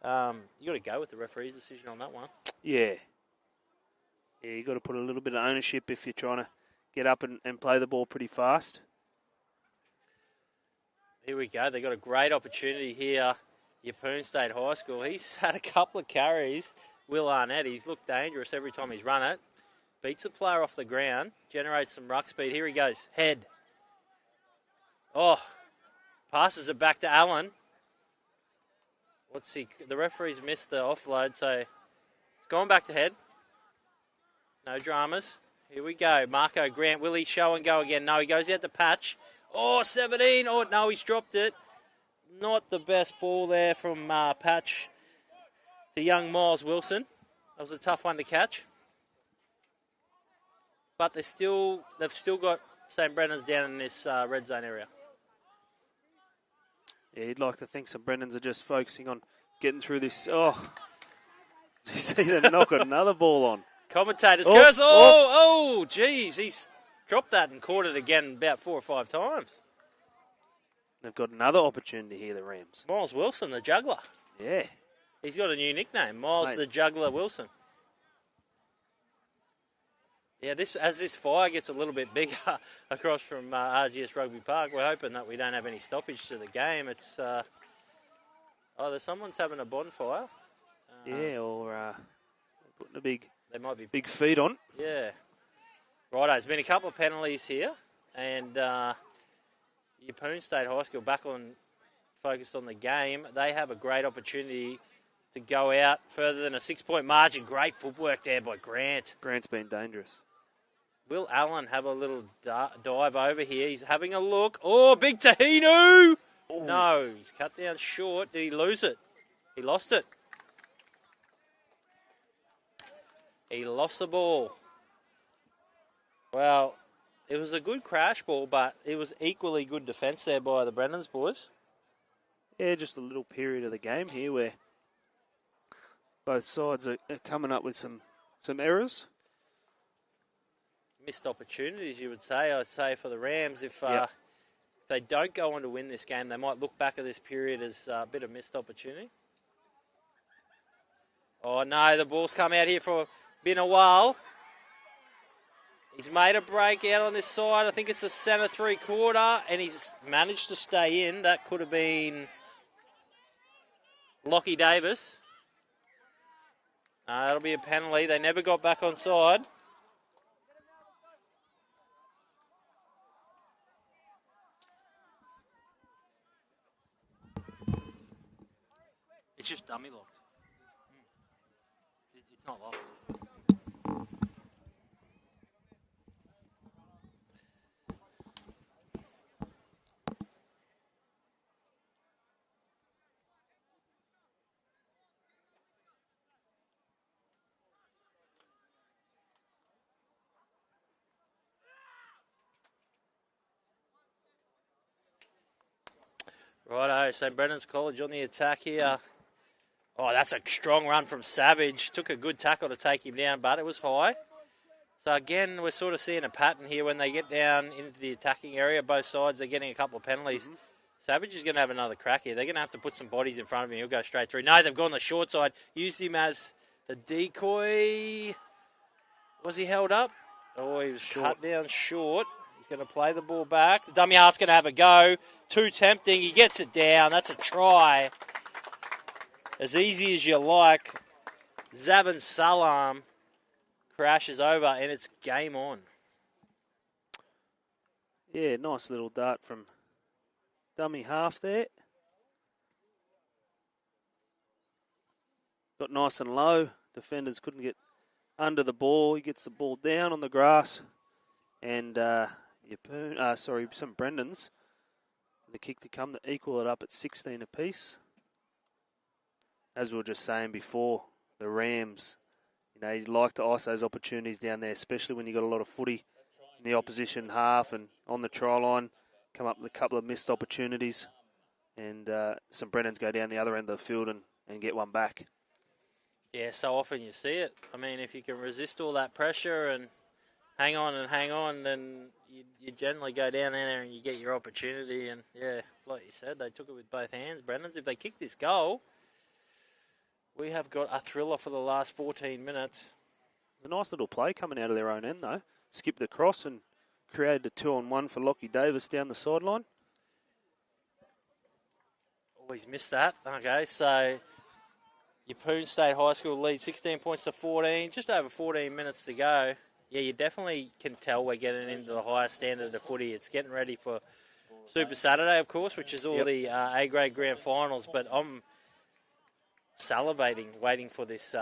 you got to go with the referee's decision on that one. Yeah. Yeah, you got to put a little bit of ownership if you're trying to get up and play the ball pretty fast. Here we go. They got a great opportunity here. Yeppoon State High School. He's had a couple of carries. Will Arnett, he's looked dangerous every time he's run it. Beats a player off the ground. Generates some ruck speed. Here he goes. Head. Oh. Passes it back to Allen. The referee's missed the offload, so it's gone back to head. No dramas. Here we go. Marco Grant. Will he show and go again? No, he goes out to Patch. Oh, 17. Oh, no, he's dropped it. Not the best ball there from Patch to young Miles Wilson. That was a tough one to catch. But they've still got St. Brennan's down in this red zone area. Yeah, you'd like to think some Brennans are just focusing on getting through this. Oh, you see them knock another ball on. Commentators curse. Oh, geez. He's dropped that and caught it again about 4 or 5 times. They've got another opportunity here, the Rams. Miles Wilson, the juggler. Yeah. He's got a new nickname, Miles the Juggler Wilson. Yeah, as this fire gets a little bit bigger across from RGS Rugby Park, we're hoping that we don't have any stoppage to the game. It's there's someone's having a bonfire. Or putting a big they might be big feed on. Yeah. Righto, there's been a couple of penalties here, and Yeppoon State High School back on focused on the game. They have a great opportunity to go out further than a 6-point margin. Great footwork there by Grant. Grant's been dangerous. Will Allen have a little dive over here? He's having a look. Oh, big Tahinu! Oh. No, he's cut down short. Did he lose it? He lost it. He lost the ball. Well, it was a good crash ball, but it was equally good defence there by the Brennans boys. Yeah, just a little period of the game here where both sides are coming up with some errors. Missed opportunities, you would say. I'd say for the Rams, if they don't go on to win this game, they might look back at this period as a bit of missed opportunity. Oh, no, the ball's come out here for been a while. He's made a break out on this side. I think it's a centre 3/4, and he's managed to stay in. That could have been Lockie Davis. That'll be a penalty. They never got back on side. It's just dummy locked. It's not locked. Righto, St. Brendan's College on the attack here. Oh, that's a strong run from Savage. Took a good tackle to take him down, but it was high. So again, we're sort of seeing a pattern here when they get down into the attacking area. Both sides, they're getting a couple of penalties. Mm-hmm. Savage is going to have another crack here. They're going to have to put some bodies in front of him. He'll go straight through. No, they've gone the short side. Used him as a decoy. Was he held up? Oh, he was cut down short. He's going to play the ball back. The dummy half's going to have a go. Too tempting. He gets it down. That's a try. As easy as you like. Zavin Salam crashes over, and it's game on. Yeah, nice little dart from dummy half there. Got nice and low. Defenders couldn't get under the ball. He gets the ball down on the grass. And Yeppoon, St. Brendan's. The kick to come to equal it up at 16 apiece. As we were just saying before, the Rams, you like to ice those opportunities down there, especially when you've got a lot of footy in the opposition half and on the try line, come up with a couple of missed opportunities. And St. Brendan's go down the other end of the field and get one back. Yeah, so often you see it. I mean, if you can resist all that pressure and hang on, then you generally go down there and you get your opportunity. And, yeah, like you said, they took it with both hands. Brendan's, if they kick this goal, we have got a thriller for the last 14 minutes. A nice little play coming out of their own end, though. Skipped the cross and created a 2-on-1 for Lockie Davis down the sideline. Always missed that. Okay, so Yeppoon State High School lead 16 points to 14. Just over 14 minutes to go. Yeah, you definitely can tell we're getting into the highest standard of footy. It's getting ready for Super Saturday, of course, which is all the A-grade grand finals. But I'm salivating, waiting for this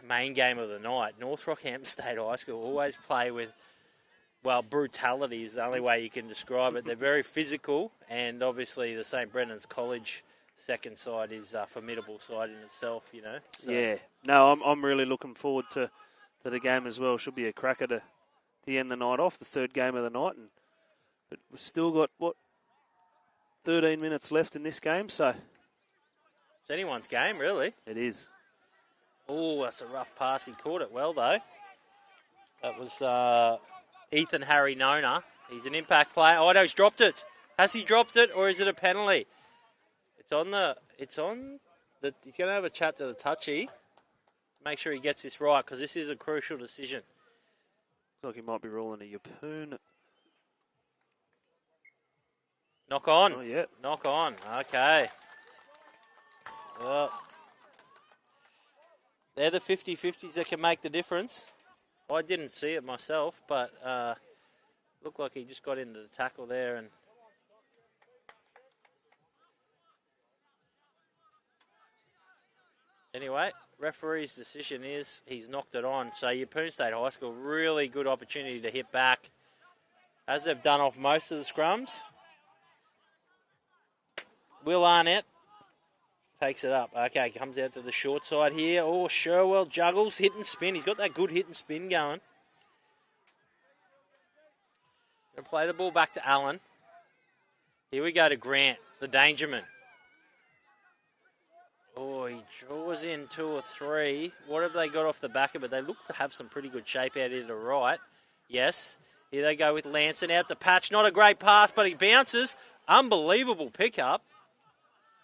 main game of the night. North Rockhampton State High School always play with, well, brutality is the only way you can describe it. They're very physical, and obviously the St. Brendan's College second side is a formidable side in itself, you know. So. Yeah, no, I'm really looking forward to the game as well. Should be a cracker to end the night off, the third game of the night. But we've still got, 13 minutes left in this game, so... It's anyone's game, really. It is. Oh, that's a rough pass. He caught it well, though. That was Ethan Harry Nona. He's an impact player. Oh, no, he's dropped it. Has he dropped it, or is it a penalty? He's going to have a chat to the touchy. Make sure he gets this right, because this is a crucial decision. Looks like he might be rolling a Yeppoon. Knock on. Oh, yeah. Knock on. Okay. Well, they're the 50-50s that can make the difference. I didn't see it myself, but looked like he just got into the tackle there. And anyway, referee's decision is he's knocked it on. So Yeppoon State High School, really good opportunity to hit back, as they've done off most of the scrums. Will Arnett takes it up. Okay, comes out to the short side here. Oh, Sherwell juggles, hit and spin. He's got that good hit and spin going. Going to play the ball back to Allen. Here we go to Grant, the Dangerman. Oh, he draws in 2 or 3. What have they got off the back of it? They look to have some pretty good shape out here to the right. Yes. Here they go with Lanson out the patch. Not a great pass, but he bounces. Unbelievable pickup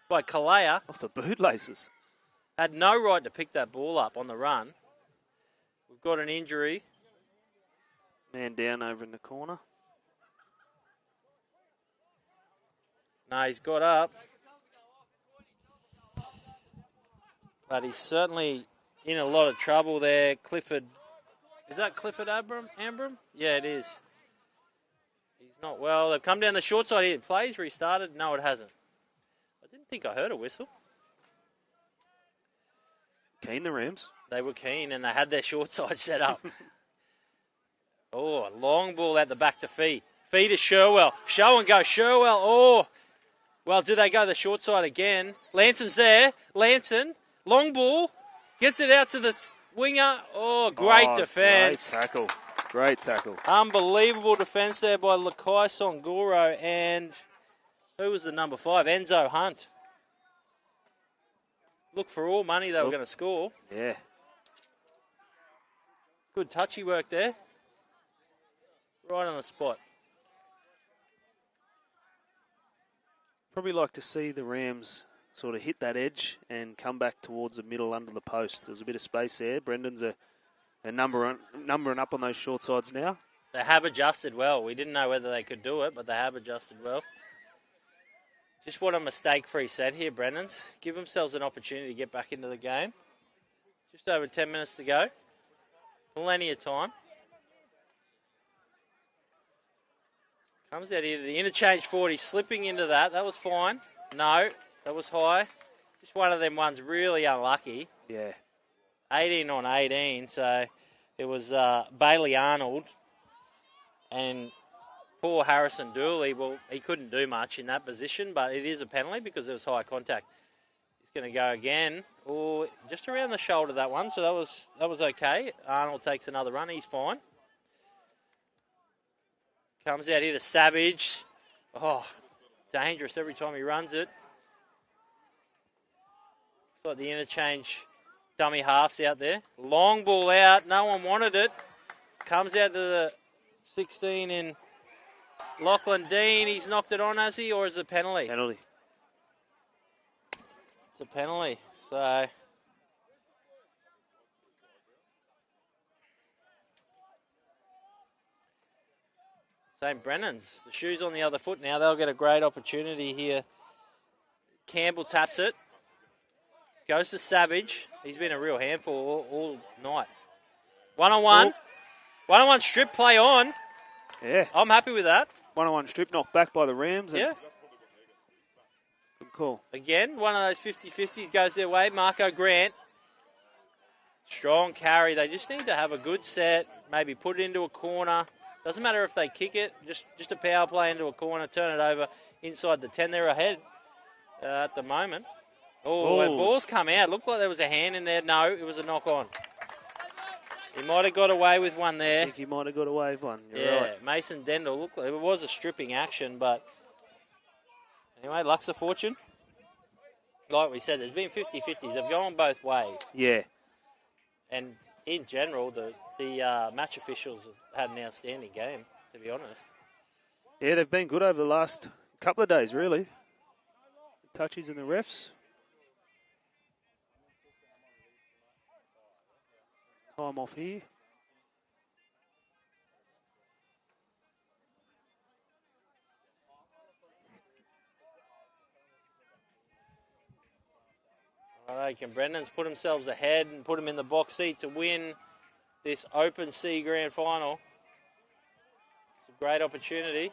by Kalea. Off the bootlaces. Had no right to pick that ball up on the run. We've got an injury. Man down over in the corner. No, he's got up. But he's certainly in a lot of trouble there. Clifford. Is that Clifford Ambram? Yeah, it is. He's not well. They've come down the short side here. Plays restarted. No, it hasn't. I didn't think I heard a whistle. Keen, the Rams. They were keen and they had their short side set up. Oh, a long ball out the back to Fee. Fee to Sherwell. Show and go. Sherwell. Oh. Well, do they go the short side again? Lanson's there. Lanson. Long ball. Gets it out to the winger. Oh, great defence. Great tackle. Great tackle. Unbelievable defence there by Lakai Songoro. And who was the number 5? Enzo Hunt. Look, for all money they were going to score. Yeah. Good touchy work there. Right on the spot. Probably like to see the Rams sort of hit that edge and come back towards the middle under the post. There's a bit of space there. Brendan's a numbering up on those short sides now. They have adjusted well. We didn't know whether they could do it, but they have adjusted well. Just want a mistake-free set here, Brennan's. Give themselves an opportunity to get back into the game. Just over 10 minutes to go. Plenty of time. Comes out here to the interchange 40, slipping into that. That was fine. No, that was high. Just one of them ones really unlucky. Yeah. 18 on 18, so it was Bailey Arnold and poor Harrison Dooley. Well, he couldn't do much in that position, but it is a penalty because there was high contact. He's going to go again. Oh, just around the shoulder, that one, so that was okay. Arnold takes another run. He's fine. Comes out here to Savage. Oh, dangerous every time he runs it. It's like the interchange dummy halves out there. Long ball out. No one wanted it. Comes out to the 16 in Lachlan Dean. He's knocked it on, has he? Or is it a penalty? Penalty. It's a penalty. So St. Brennan's. The shoe's on the other foot now. They'll get a great opportunity here. Campbell taps it. Goes to Savage. He's been a real handful all night. One-on-one. One-on-one strip play on. Yeah. I'm happy with that. One-on-one strip knocked back by the Rams. Yeah. Good call. Again, one of those 50-50s goes their way. Marco Grant. Strong carry. They just need to have a good set. Maybe put it into a corner. Doesn't matter if they kick it. Just a power play into a corner. Turn it over inside the 10. They're ahead at the moment. Oh, and ball's come out. Looked like there was a hand in there. No, it was a knock-on. He might have got away with one there. I think he might have got away with one. You're right. Mason Dendel. Looked like it was a stripping action, but anyway, luck's a fortune. Like we said, there's been 50-50s. They've gone both ways. Yeah. And in general, the match officials have had an outstanding game, to be honest. Yeah, they've been good over the last couple of days, really. The touchies and the refs. Time off here. All right, can Brendan's put themselves ahead and put them in the box seat to win this Open C Grand Final? It's a great opportunity.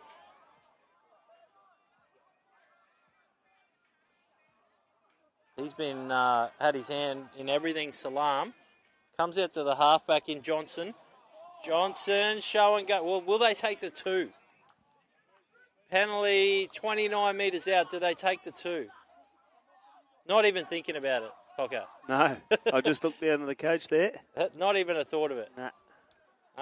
He's been had his hand in everything. Salam comes out to the halfback in Johnson. Johnson, show and go. Well, will they take the 2? Penalty, 29 metres out. Do they take the 2? Not even thinking about it, Cocker. No, I just looked down at the coach there. Not even a thought of it. Nah.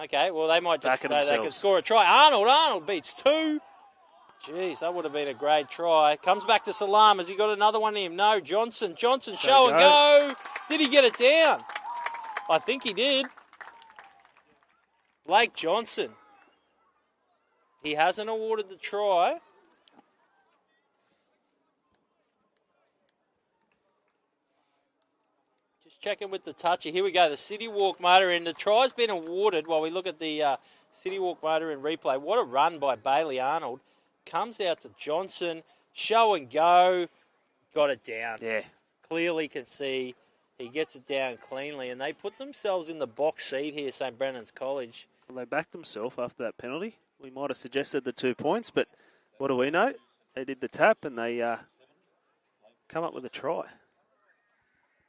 Okay, well, they might just Backing they can score a try. Arnold beats 2. Jeez, that would have been a great try. Comes back to Salam. Has he got another one in him? No, Johnson, show and go. Did he get it down? I think he did. Blake Johnson. He hasn't awarded the try. checking with the toucher. Here we go, the City Walk motor in. The try's been awarded while we look at the City Walk motor in replay. What a run by Bailey Arnold. Comes out to Johnson, show and go, got it down. Yeah. Clearly can see he gets it down cleanly, and they put themselves in the box seat here, St. Brennan's College. Well, they backed themselves after that penalty. We might have suggested the 2 points, but what do we know? They did the tap and they come up with a try.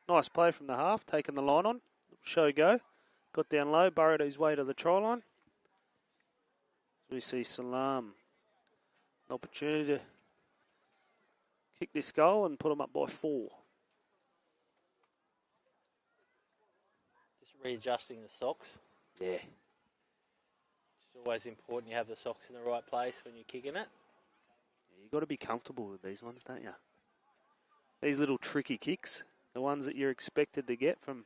Nice play from the half, taking the line on. Show go. Got down low, burrowed his way to the try line. We see Salam. An opportunity to kick this goal and put them up by 4. Just readjusting the socks. Yeah. It's always important you have the socks in the right place when you're kicking it. You've got to be comfortable with these ones, don't you? These little tricky kicks, the ones that you're expected to get from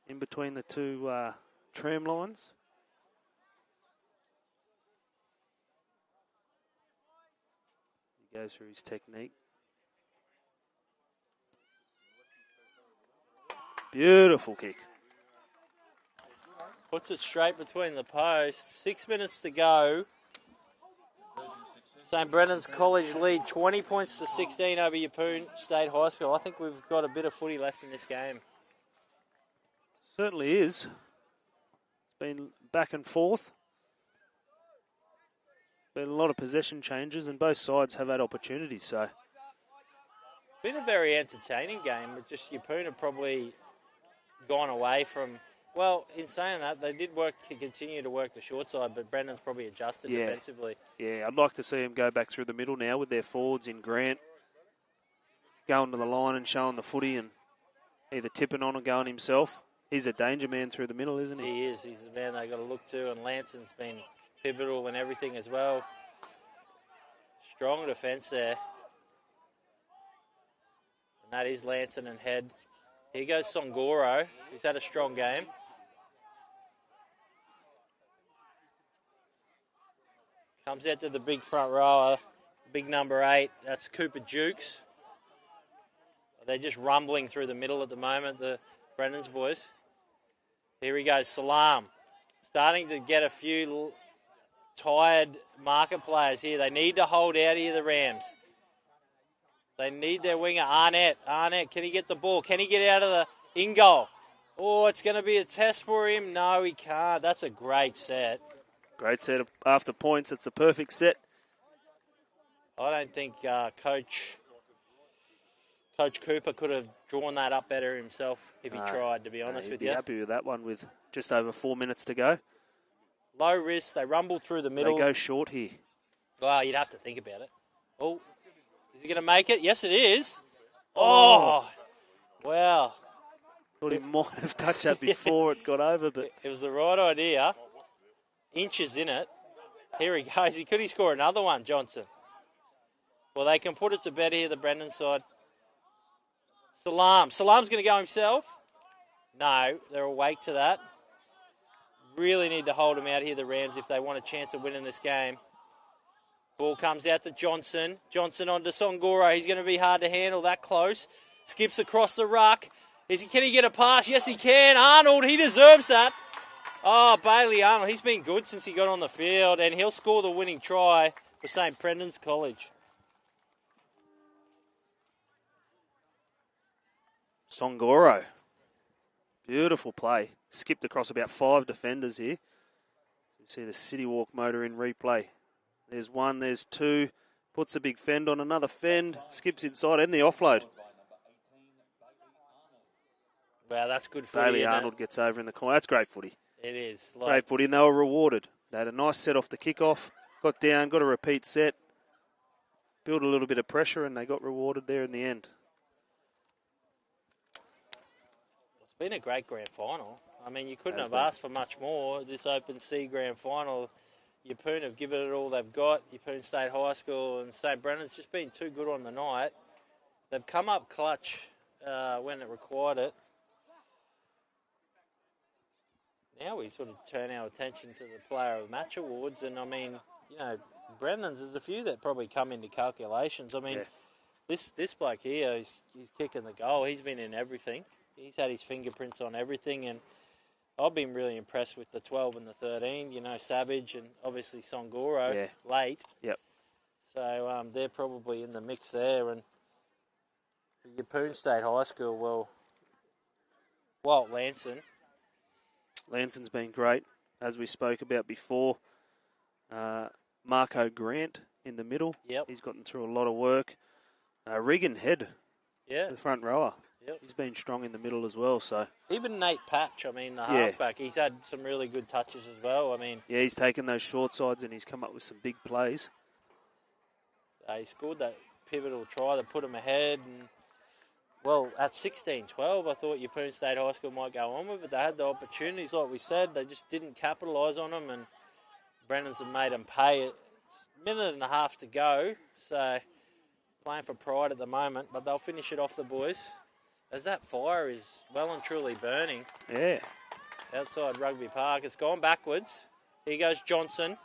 in between the two tram lines. He goes through his technique. Beautiful kick. Puts it straight between the posts. 6 minutes to go. St. Brennan's College lead 20 points to 16 over Yeppoon State High School. I think we've got a bit of footy left in this game. Certainly is. It's been back and forth. Been a lot of possession changes and both sides have had opportunities. So it's been a very entertaining game, but just Yeppoon have probably gone away from... Well, in saying that, they did continue to work the short side, but Brennan's probably adjusted defensively. Yeah, I'd like to see him go back through the middle now with their forwards in Grant, going to the line and showing the footy and either tipping on or going himself. He's a danger man through the middle, isn't he? He is. He's the man they've got to look to, and Lanson's been pivotal in everything as well. Strong defence there. And that is Lanson and Head. Here goes Songoro, who's had a strong game. Comes out to the big front rower, big number 8. That's Cooper Jukes. They're just rumbling through the middle at the moment, the Brennan's boys. Here he goes, Salam. Starting to get a few tired market players here. They need to hold out here, the Rams. They need their winger, Arnett. Arnett, can he get the ball? Can he get out of the in-goal? Oh, it's going to be a test for him. No, he can't. That's a great set. Great set after points. It's a perfect set. I don't think Coach Cooper could have drawn that up better himself if he tried, to be honest with you. He'd be happy with that one with just over 4 minutes to go. Low risk. They rumble through the middle. They go short here. Well, you'd have to think about it. Oh, is he going to make it? Yes, it is. Oh, wow. Thought he might have touched that before it got over, but it was the right idea. Inches in it. Here he goes. Could he score another one, Johnson? Well, they can put it to bed here, the Brendan side. Salam's going to go himself. No, they're awake to that. Really need to hold him out here, the Rams, if they want a chance of winning this game. Ball comes out to Johnson. Johnson on to Songoro. He's going to be hard to handle that close. Skips across the ruck. Can he get a pass? Yes, he can. Arnold, he deserves that. Oh, Bailey Arnold, he's been good since he got on the field, and he'll score the winning try for St. Brendan's College. Songoro. Beautiful play. Skipped across about 5 defenders here. You see the City Walk motor in replay. There's 1, there's 2. Puts a big fend on another fend. Skips inside and the offload. Wow, that's good footy. Bailey Arnold gets over in the corner. That's great footy. It is. Great footy, and they were rewarded. They had a nice set off the kickoff. Got down, got a repeat set. Built a little bit of pressure, and they got rewarded there in the end. It's been a great grand final. I mean, you couldn't have asked for much more. This Open C grand final, Yeppoon have given it all they've got. Yeppoon State High School and St. Brennan's just been too good on the night. They've come up clutch when it required it. Now we sort of turn our attention to the Player of the Match Awards, and I mean, you know, Brennan's, there's a few that probably come into calculations. I mean, This bloke here, he's kicking the goal. He's been in everything. He's had his fingerprints on everything, and I've been really impressed with the 12 and the 13. You know, Savage and obviously Songoro late. Yep. So they're probably in the mix there. And Yeppoon State High School, well, Walt Lanson. Lanson's been great, as we spoke about before. Marco Grant in the middle. Yep. He's gotten through a lot of work. Regan Head, Yeah. the front rower. Yep. He's been strong in the middle as well. So Even Nate Patch, I mean, the halfback, he's had some really good touches as well. I mean, yeah, he's taken those short sides and he's come up with some big plays. he scored that pivotal try that put him ahead. And well, at 16-12, I thought Yeppoon State High School might go on with it. They had the opportunities, like we said. They just didn't capitalise on them, and Brennan's have made them pay it. It's a minute and a half to go, so playing for pride at the moment, but they'll finish it off, the boys, as that fire is well and truly burning. Yeah. Outside Rugby Park. It's gone backwards. Here goes Johnson.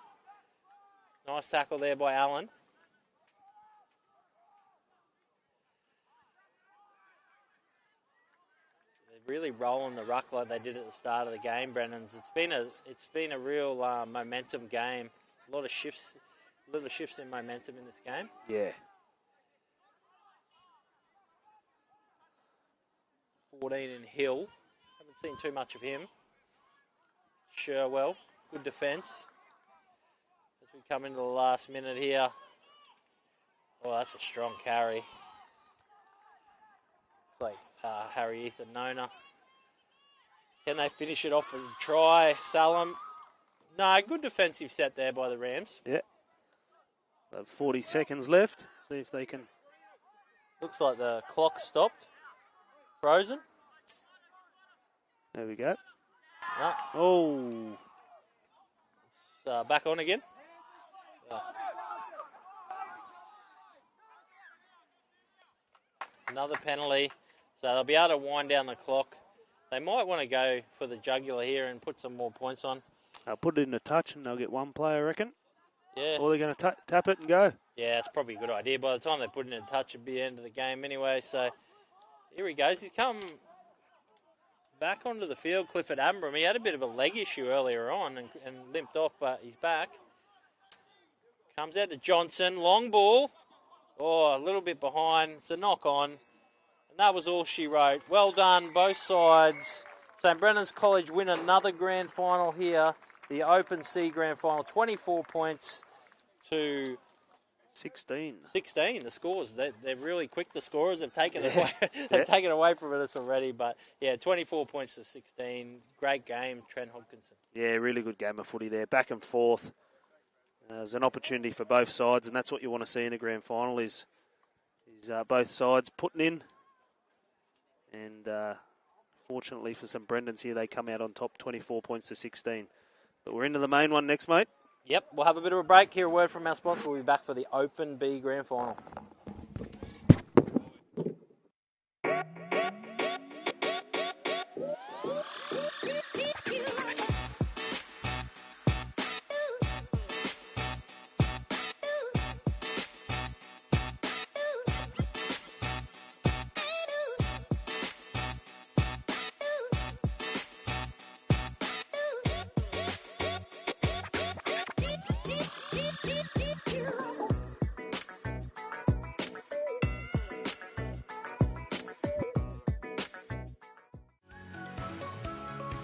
Nice tackle there by Allen. Really rolling the ruck like they did at the start of the game, Brennan's. It's been a real momentum game. A lot of shifts in momentum in this game. Yeah. 14 in Hill. Haven't seen too much of him. Sherwell, good defence. As we come into the last minute here. Oh, that's a strong carry. It's like Harry Ethan Nona. Can they finish it off with a try? Salem. No, good defensive set there by the Rams. Yeah. 40 seconds left. See if they can. Looks like the clock stopped. Frozen. There we go. No. Oh. It's back on again. Another penalty. So they'll be able to wind down the clock. They might want to go for the jugular here and put some more points on. I'll put it in a touch and they'll get one play, I reckon. Yeah. Or they're going to tap it and go. Yeah, that's probably a good idea. By the time they put it in a touch, it'll be the end of the game anyway. So here he goes. He's come back onto the field, Clifford Ambram. He had a bit of a leg issue earlier on and limped off, but he's back. Comes out to Johnson. Long ball. Oh, a little bit behind. It's a knock on. And that was all she wrote. Well done, both sides. St. Brennan's College win another grand final here. The Open C grand final. 24 points to 16. 16, the scores. They're really quick, the scorers. They've taken it away. They've taken away from us already. But, yeah, 24 points to 16. Great game, Trent Hodgkinson. Yeah, really good game of footy there. Back and forth. There's an opportunity for both sides, and that's what you want to see in a grand final is both sides putting in. And fortunately for St. Brendan's here, they come out on top 24 points to 16. But we're into the main one next, mate. Yep, we'll have a bit of a break. Hear a word from our sponsor. We'll be back for the Open B Grand Final.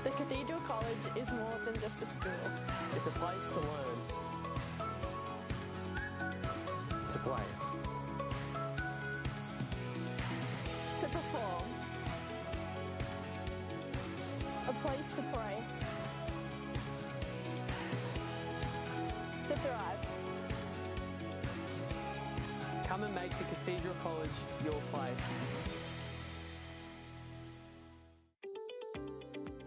The Cathedral College is more than just a school. It's a place to learn. To play. To perform. A place to pray. To thrive. Come and make the Cathedral College your place.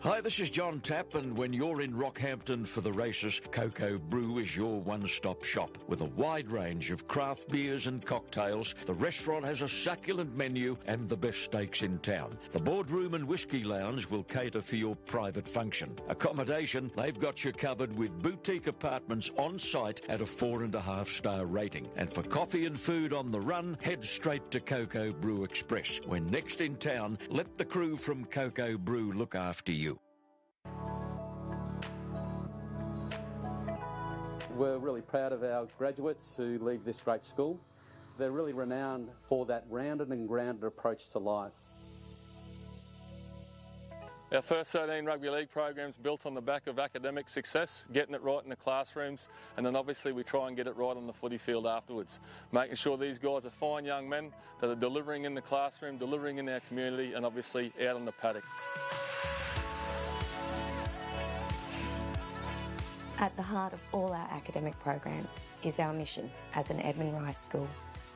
Hi, this is John Tapp, and when you're in Rockhampton for the races, Cocoa Brew is your one-stop shop. With a wide range of craft beers and cocktails, the restaurant has a succulent menu and the best steaks in town. The boardroom and whiskey lounge will cater for your private function. Accommodation, they've got you covered with boutique apartments on site at a 4.5-star rating. And for coffee and food on the run, head straight to Cocoa Brew Express. When next in town, let the crew from Cocoa Brew look after you. We're really proud of our graduates who leave this great school. They're really renowned for that rounded and grounded approach to life. Our first 13 rugby league programs built on the back of academic success, getting it right in the classrooms, and then obviously we try and get it right on the footy field afterwards, making sure these guys are fine young men that are delivering in the classroom, delivering in our community, and obviously out on the paddock. At the heart of all our academic programs is our mission as an Edmund Rice school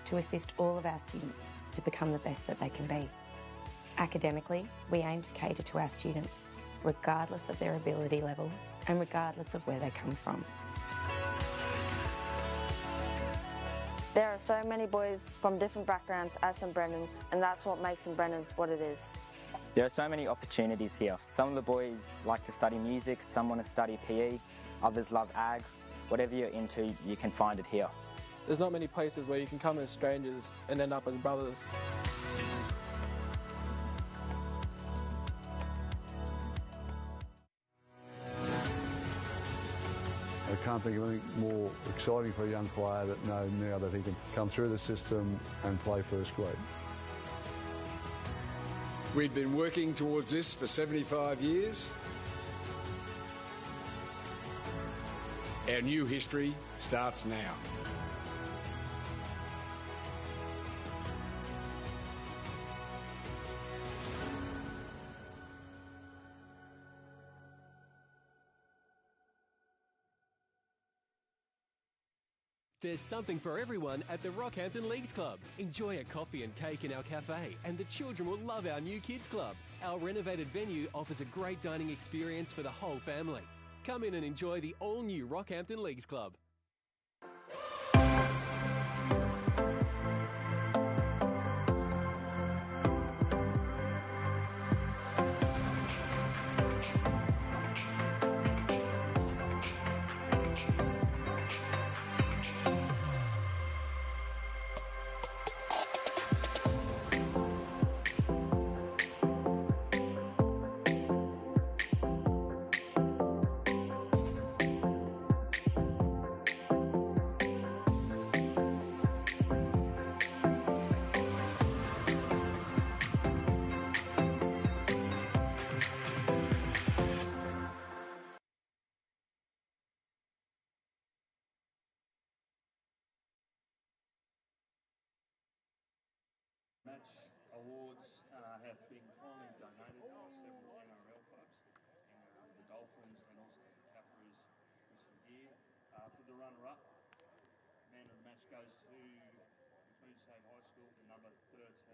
to assist all of our students to become the best that they can be. Academically, we aim to cater to our students regardless of their ability levels and regardless of where they come from. There are so many boys from different backgrounds as St Brennan's, and that's what makes St Brennan's what it is. There are so many opportunities here. Some of the boys like to study music, some want to study PE, others love ag. Whatever you're into, you can find it here. There's not many places where you can come as strangers and end up as brothers. I can't think of anything more exciting for a young player that knows now that he can come through the system and play first grade. We've been working towards this for 75 years. Our new history starts now. There's something for everyone at the Rockhampton Leagues Club. Enjoy a coffee and cake in our cafe, and the children will love our new kids club. Our renovated venue offers a great dining experience for the whole family. Come in and enjoy the all-new Rockhampton Leagues Club. Match awards have been kindly donated by several NRL clubs, the Dolphins and also the Capras with some gear. For the runner-up, man of the match goes to Smooth State High School, number 13.